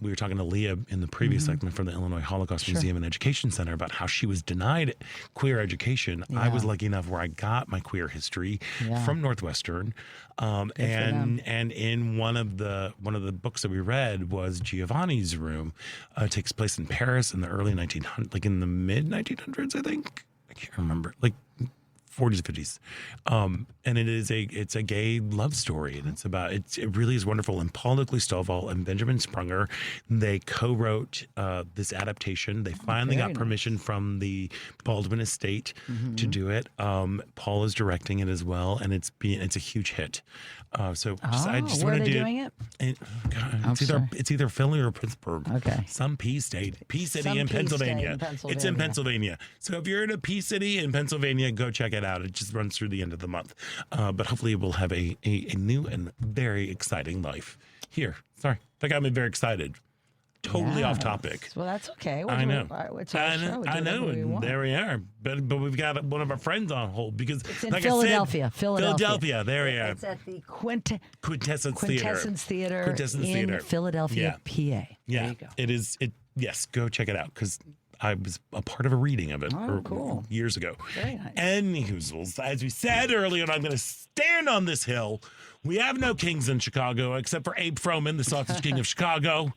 we were talking to Leah in the previous segment from the Illinois Holocaust Museum and Education Center about how she was denied queer education. Yeah. I was lucky enough where I got my queer history from Northwestern, and in one of the books that we read was Giovanni's Room. It takes place in Paris in the early 1900s, in the mid 1900s, I think. I can't remember, 40s, 50s, and it's a gay love story, and it really is wonderful. And Paul Oakley-Stovall and Benjamin Sprunger, they co-wrote this adaptation. They finally got permission from the Baldwin estate to do it. Paul is directing it as well, and it's a huge hit. So I just where want are to they do doing it? It's either Philly or Pittsburgh. Okay. Some P city Some in P Pennsylvania. state in It's in Pennsylvania. So if you're in a P city in Pennsylvania, go check it out. It just runs through the end of the month. But hopefully we'll have a new and very exciting life here. Sorry, that got me very excited. Totally off topic. Well, that's okay. I know. It's our show. I know. And there we are. But we've got one of our friends on hold because It's in like Philadelphia. I said, Philadelphia. There we are. It's at the Quintessence Theater in Philadelphia, PA. Yeah. There you go. It is. Yes, go check it out because I was a part of a reading of it cool. years ago. Very nice. Anywho, as we said earlier, and I'm going to stand on this hill, we have no kings in Chicago except for Abe Froman, the Sausage King of Chicago.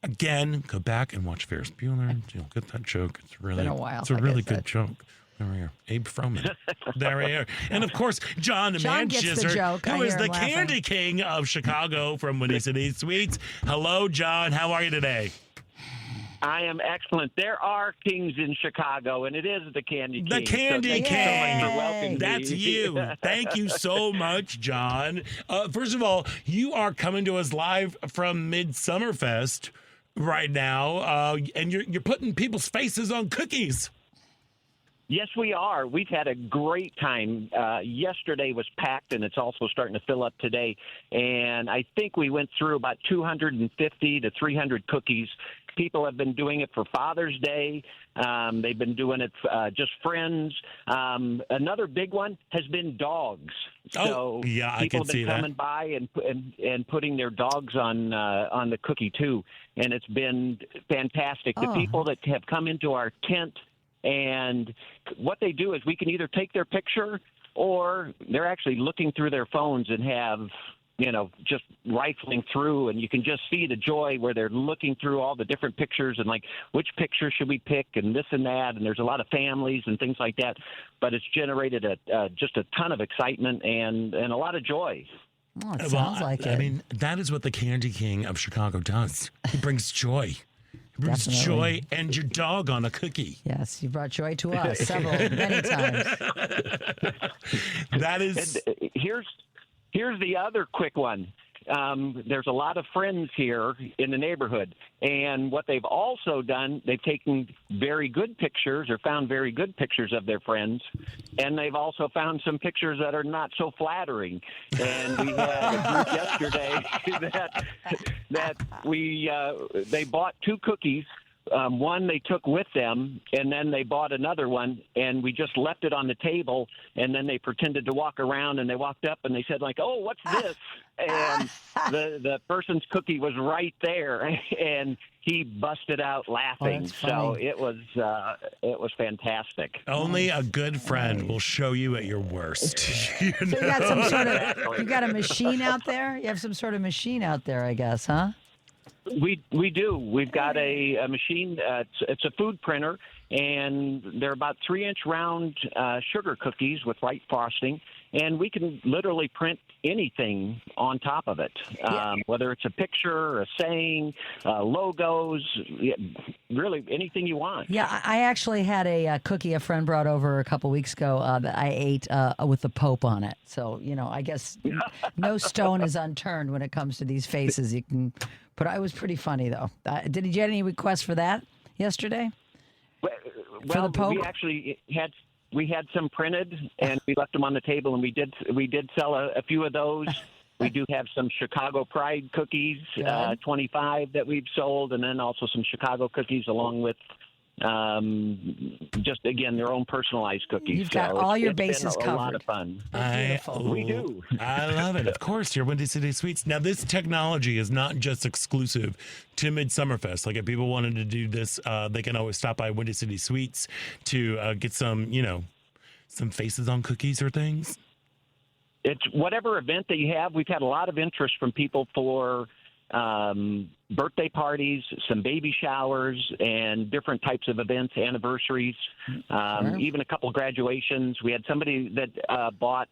Again, go back and watch Ferris Bueller. You'll get that joke. It's really, been a while, it's a like really I said. good joke. There we are. Abe Froman. There we are. And of course, John gets the Manchester, joke. I who is hear the him laughing. candy king of Chicago from Winnie City Sweets. Hello, John. How are you today? I am excellent. There are kings in Chicago, and it is the Candy King. The Candy so King. thank you so much for welcoming me. That's you. Thank you so much, John. First of all, you are coming to us live from Midsummerfest right now, and you're putting people's faces on cookies. Yes, we are. We've had a great time. Yesterday was packed, and it's also starting to fill up today. And I think we went through about 250 to 300 cookies. People have been doing it for Father's Day. They've been doing it just friends. Another big one has been dogs. So yeah, I people can have see been that. coming by and putting their dogs on the cookie too, and it's been fantastic. The people that have come into our tent, and what they do is we can either take their picture or they're actually looking through their phones and have, just rifling through, and you can just see the joy where they're looking through all the different pictures and which picture should we pick and this and that. And there's a lot of families and things like that, but it's generated just a ton of excitement and a lot of joy. Oh, it sounds like it. I mean, that is what the Candy King of Chicago does. He brings joy. He brings joy and your dog on a cookie. Yes, you brought joy to us many times. That is. And here's the other quick one. there's a lot of friends here in the neighborhood. And what they've also done, they've taken very good pictures or found very good pictures of their friends. And they've also found some pictures that are not so flattering. And we had a group yesterday they bought 2 cookies. One they took with them, and then they bought another one, and we just left it on the table, and then they pretended to walk around, and they walked up, and they said, like, "Oh, what's this?" And the person's cookie was right there, and he busted out laughing. So it was fantastic. Only a good friend will show you at your worst. So you got some sort of, you got a machine out there? You have some sort of machine out there, I guess, huh? We do. We've got a machine. It's a food printer, and they're about 3-inch round sugar cookies with white frosting, and we can literally print anything on top of it, whether it's a picture, a saying, logos, really anything you want. Yeah, I actually had a cookie a friend brought over a couple weeks ago that I ate with the Pope on it. So, I guess no stone is unturned when it comes to these faces. You can put. It was pretty funny, though. Did you get any requests for that yesterday? Well, for the Pope? We actually had some printed, and we left them on the table, and we did sell a few of those. We do have some Chicago Pride cookies, 25 that we've sold, and then also some Chicago cookies along with just, again, their own personalized cookies. You've got all your bases covered. A lot of fun. We do. I love it. Of course, your Windy City Sweets. Now, this technology is not just exclusive to Midsummerfest. Like, if people wanted to do this, they can always stop by Windy City Sweets to get some, some faces on cookies or things. It's whatever event that you have. We've had a lot of interest from people for birthday parties, some baby showers, and different types of events, anniversaries, even a couple graduations. We had somebody that bought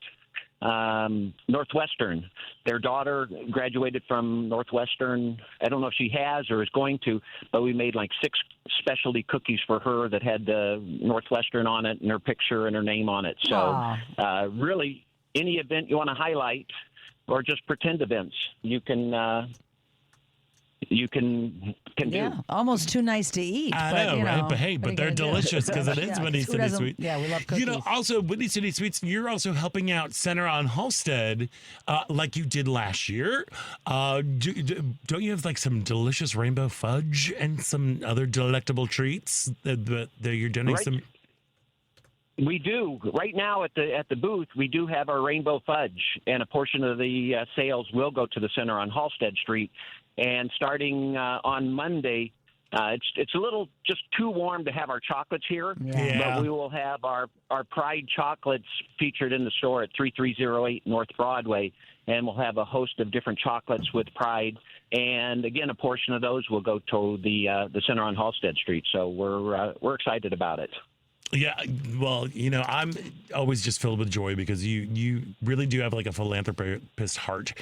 Northwestern. Their daughter graduated from Northwestern. I don't know if she has or is going to, but we made like 6 specialty cookies for her that had Northwestern on it and her picture and her name on it. So really, any event you want to highlight or just pretend events, you can do. Almost too nice to eat. I know, right? But hey, they're delicious because it is Windy City Sweets. Yeah, we love cookies. Also, Windy City Sweets, you're also helping out Center on Halstead like you did last year. Don't you have like some delicious rainbow fudge and some other delectable treats that you're doing some... We do. Right now at the booth, we do have our rainbow fudge, and a portion of the sales will go to the Center on Halstead Street. And starting on Monday, it's a little just too warm to have our chocolates here, but we will have our Pride chocolates featured in the store at 3308 North Broadway, and we'll have a host of different chocolates with Pride. And again, a portion of those will go to the Center on Halstead Street. So we're excited about it. Yeah, well, I'm always just filled with joy because you really do have like a philanthropist heart.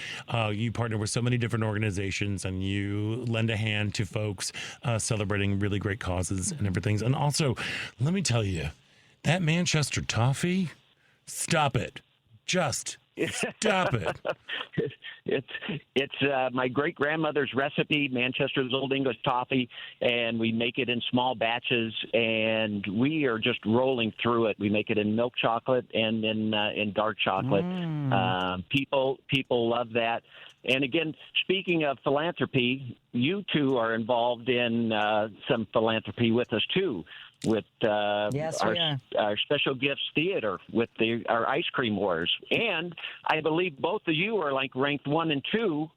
You partner with so many different organizations and you lend a hand to folks celebrating really great causes and everything. And also, let me tell you, that Manchester toffee, stop it. Just stop it. It's my great grandmother's recipe, Manchester's Old English toffee, and we make it in small batches, and we are just rolling through it. We make it in milk chocolate and in dark chocolate. People love that. And again, speaking of philanthropy, you two are involved in some philanthropy with us too. With our Special Gifts Theater, with our Ice Cream Wars, and I believe both of you are like ranked 1 and 2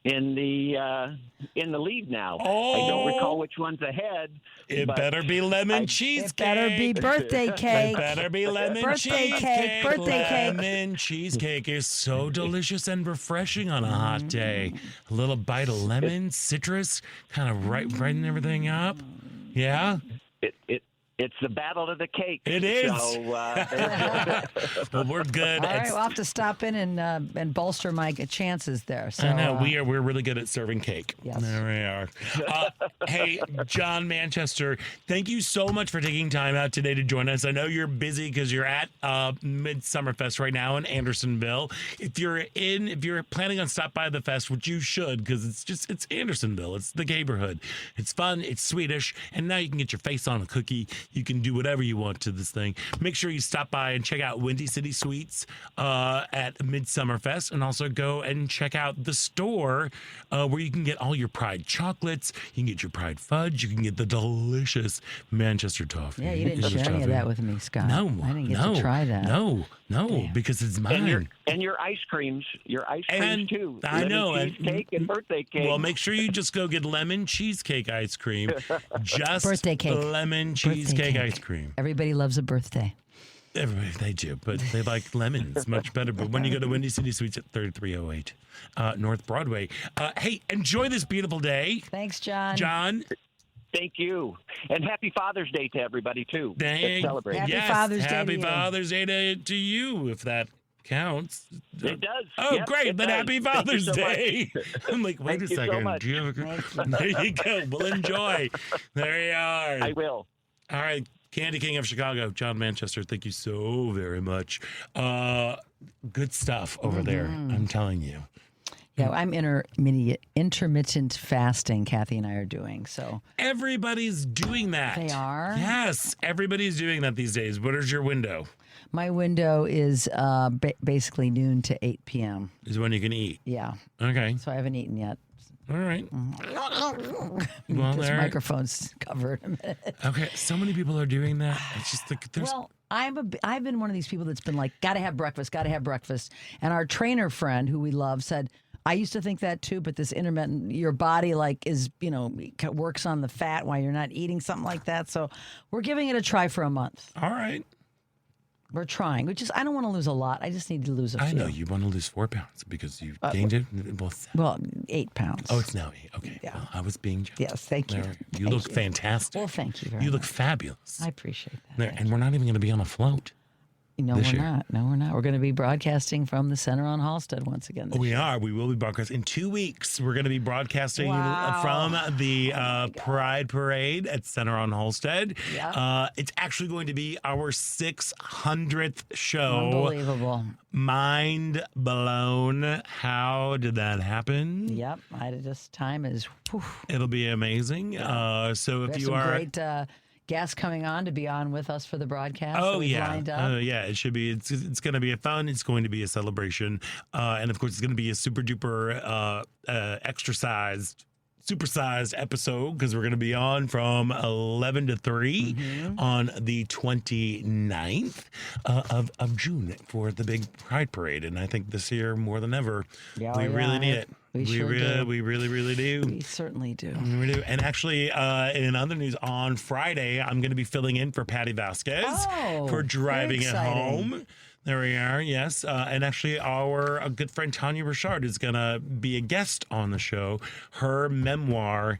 in the lead now. I don't recall which one's ahead. It better be lemon cheesecake. It better be birthday cake. It better be lemon birthday cheesecake. Birthday cake. Lemon cheesecake is so delicious and refreshing on a hot day. A little bite of lemon, citrus, kind of brighten everything up. Yeah. It's the battle of the cake. It is. So, well, we're good. All right, we'll have to stop in and bolster my chances there. So, I know we're really good at serving cake. Yes. There we are. Hey, John Manchester, thank you so much for taking time out today to join us. I know you're busy because you're at Midsummer Fest right now in Andersonville. If you're planning on stop by the fest, which you should, because it's Andersonville. It's the neighborhood. It's fun. It's Swedish, and now you can get your face on a cookie. You can do whatever you want to this thing. Make sure you stop by and check out Windy City Sweets at Midsummer Fest, and also go and check out the store where you can get all your Pride chocolates. You can get your Pride fudge. You can get the delicious Manchester toffee. Yeah, you didn't share any of that with me, Scott. No, I didn't get to try that. No, because it's mine. And your ice creams. Your ice creams, too. I know. Cheesecake and birthday cake. Well, make sure you just go get lemon cheesecake ice cream. Just birthday cake. Lemon cheesecake ice cream. Everybody loves a birthday. Everybody, they do, but they like lemons much better. But when you go to Windy City Sweets at 3308 North Broadway, hey, enjoy this beautiful day. Thanks, John. John. Thank you. And happy Father's Day to everybody, too. Let's celebrate. Happy Father's Day happy to you. Father's Day to you, if that counts. It does. Oh, Yep, great. it Then does. happy Thank you Father's so Day. I'm like, wait Thank a you so second. much. Do you have there you go. We'll enjoy. There you are. I will. All right. Candy King of Chicago, John Manchester, thank you so very much. Good stuff over there, I'm telling you. Yeah, I'm intermittent fasting, Kathy and I are doing. So everybody's doing that. They are? Yes, everybody's doing that these days. What is your window? My window is basically noon to 8 p.m. Is when you can eat. Yeah. Okay. So I haven't eaten yet. All right. Well, this microphone's covered a minute. Okay, so many people are doing that. It's just like there's. Well, I've been one of these people that's been like, gotta have breakfast. And our trainer friend, who we love, said, I used to think that too, but this intermittent, your body works on the fat while you're not eating, something like that. So we're giving it a try for a month. All right. We're trying. I don't want to lose a lot. I just need to lose a few. I know you want to lose 4 pounds because you gained it. Well, 8 pounds. Oh, it's now 8. Okay. Yeah. Well, I was being generous. Yes, thank you. You look fantastic. Well, thank you very much. You look fabulous. I appreciate that. And we're not even going to be on a float. No, this we're year. not. No, we're not. We're going to be broadcasting from the center on Halstead once again. We are. We will be broadcasting. In 2 weeks, we're going to be broadcasting from the Pride Parade at Center on Halstead. Yeah. It's actually going to be our 600th show. Unbelievable. Mind blown. How did that happen? Yep. This time is... Whew. It'll be amazing. So if you are... Great guests coming on to be on with us for the broadcast. Oh, yeah. Lined up. Yeah, it should be. It's going to be a fun. It's going to be a celebration. And of course, it's going to be a super duper supersized episode because we're going to be on from 11 to 3 on the 29th of June for the big Pride Parade. And I think this year, more than ever, we really need it. We really, really do. We certainly do. We do. And actually, in other news, on Friday, I'm going to be filling in for Patty Vasquez for driving it home. There we are, yes. And actually, our good friend Tanya Richard is going to be a guest on the show. Her memoir,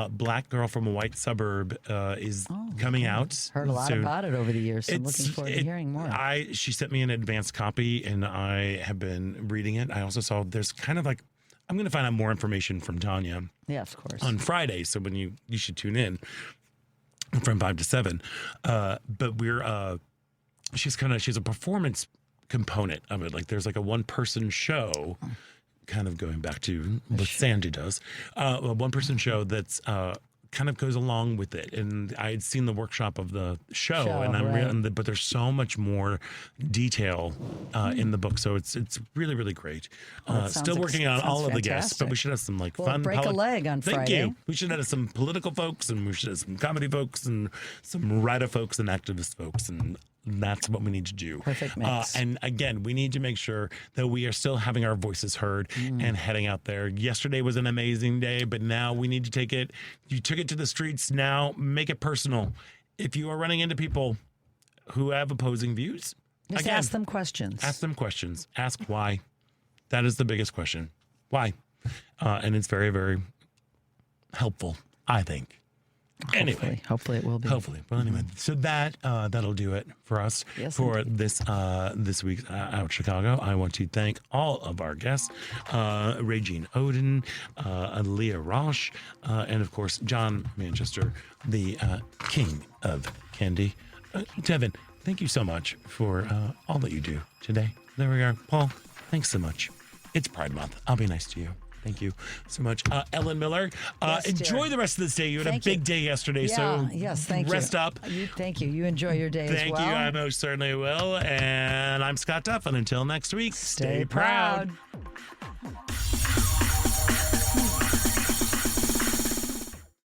Black Girl from a White Suburb, is coming out. Heard a lot about it over the years, so I'm looking forward to hearing more. She sent me an advanced copy, and I have been reading it. I also saw there's kind of like, I'm going to find out more information from Tanya. Yeah, of course. On Friday, so when you should tune in from 5 to 7. But we're she's a performance component of it. Like there's like a one-person show, kind of going back to what Sandy does. A one-person show that's kind of goes along with it. And I had seen the workshop of the show and but there's so much more detail in the book. So it's really, really great. Still working on all of the guests, but we should have some fun. Break a leg on Friday. Thank you. We should have some political folks, and we should have some comedy folks, and some writer folks, and activist folks, and that's what we need to do. Perfect mix. And again, we need to make sure that we are still having our voices heard and heading out there. Yesterday was an amazing day, but now we need to take it. You took it to the streets. Now make it personal. If you are running into people who have opposing views, just ask them questions. Ask them questions. Ask why. That is the biggest question. Why? And it's very, very helpful, I think. Anyway, hopefully it will be. Hopefully. Well, anyway, so that'll do it for us for this week's Out Chicago. I want to thank all of our guests, Regine Oden, Leah Roche, and of course John Manchester, the king of candy. Devin, thank you so much for all that you do today. There we are. Paul, thanks so much. It's Pride Month. I'll be nice to you. Thank you so much. Ellen Miller, enjoy the rest of this day. You had a big day yesterday, so rest up. Thank you. You enjoy your day as well. Thank you. I most certainly will. And I'm Scott Duff, and until next week, stay proud.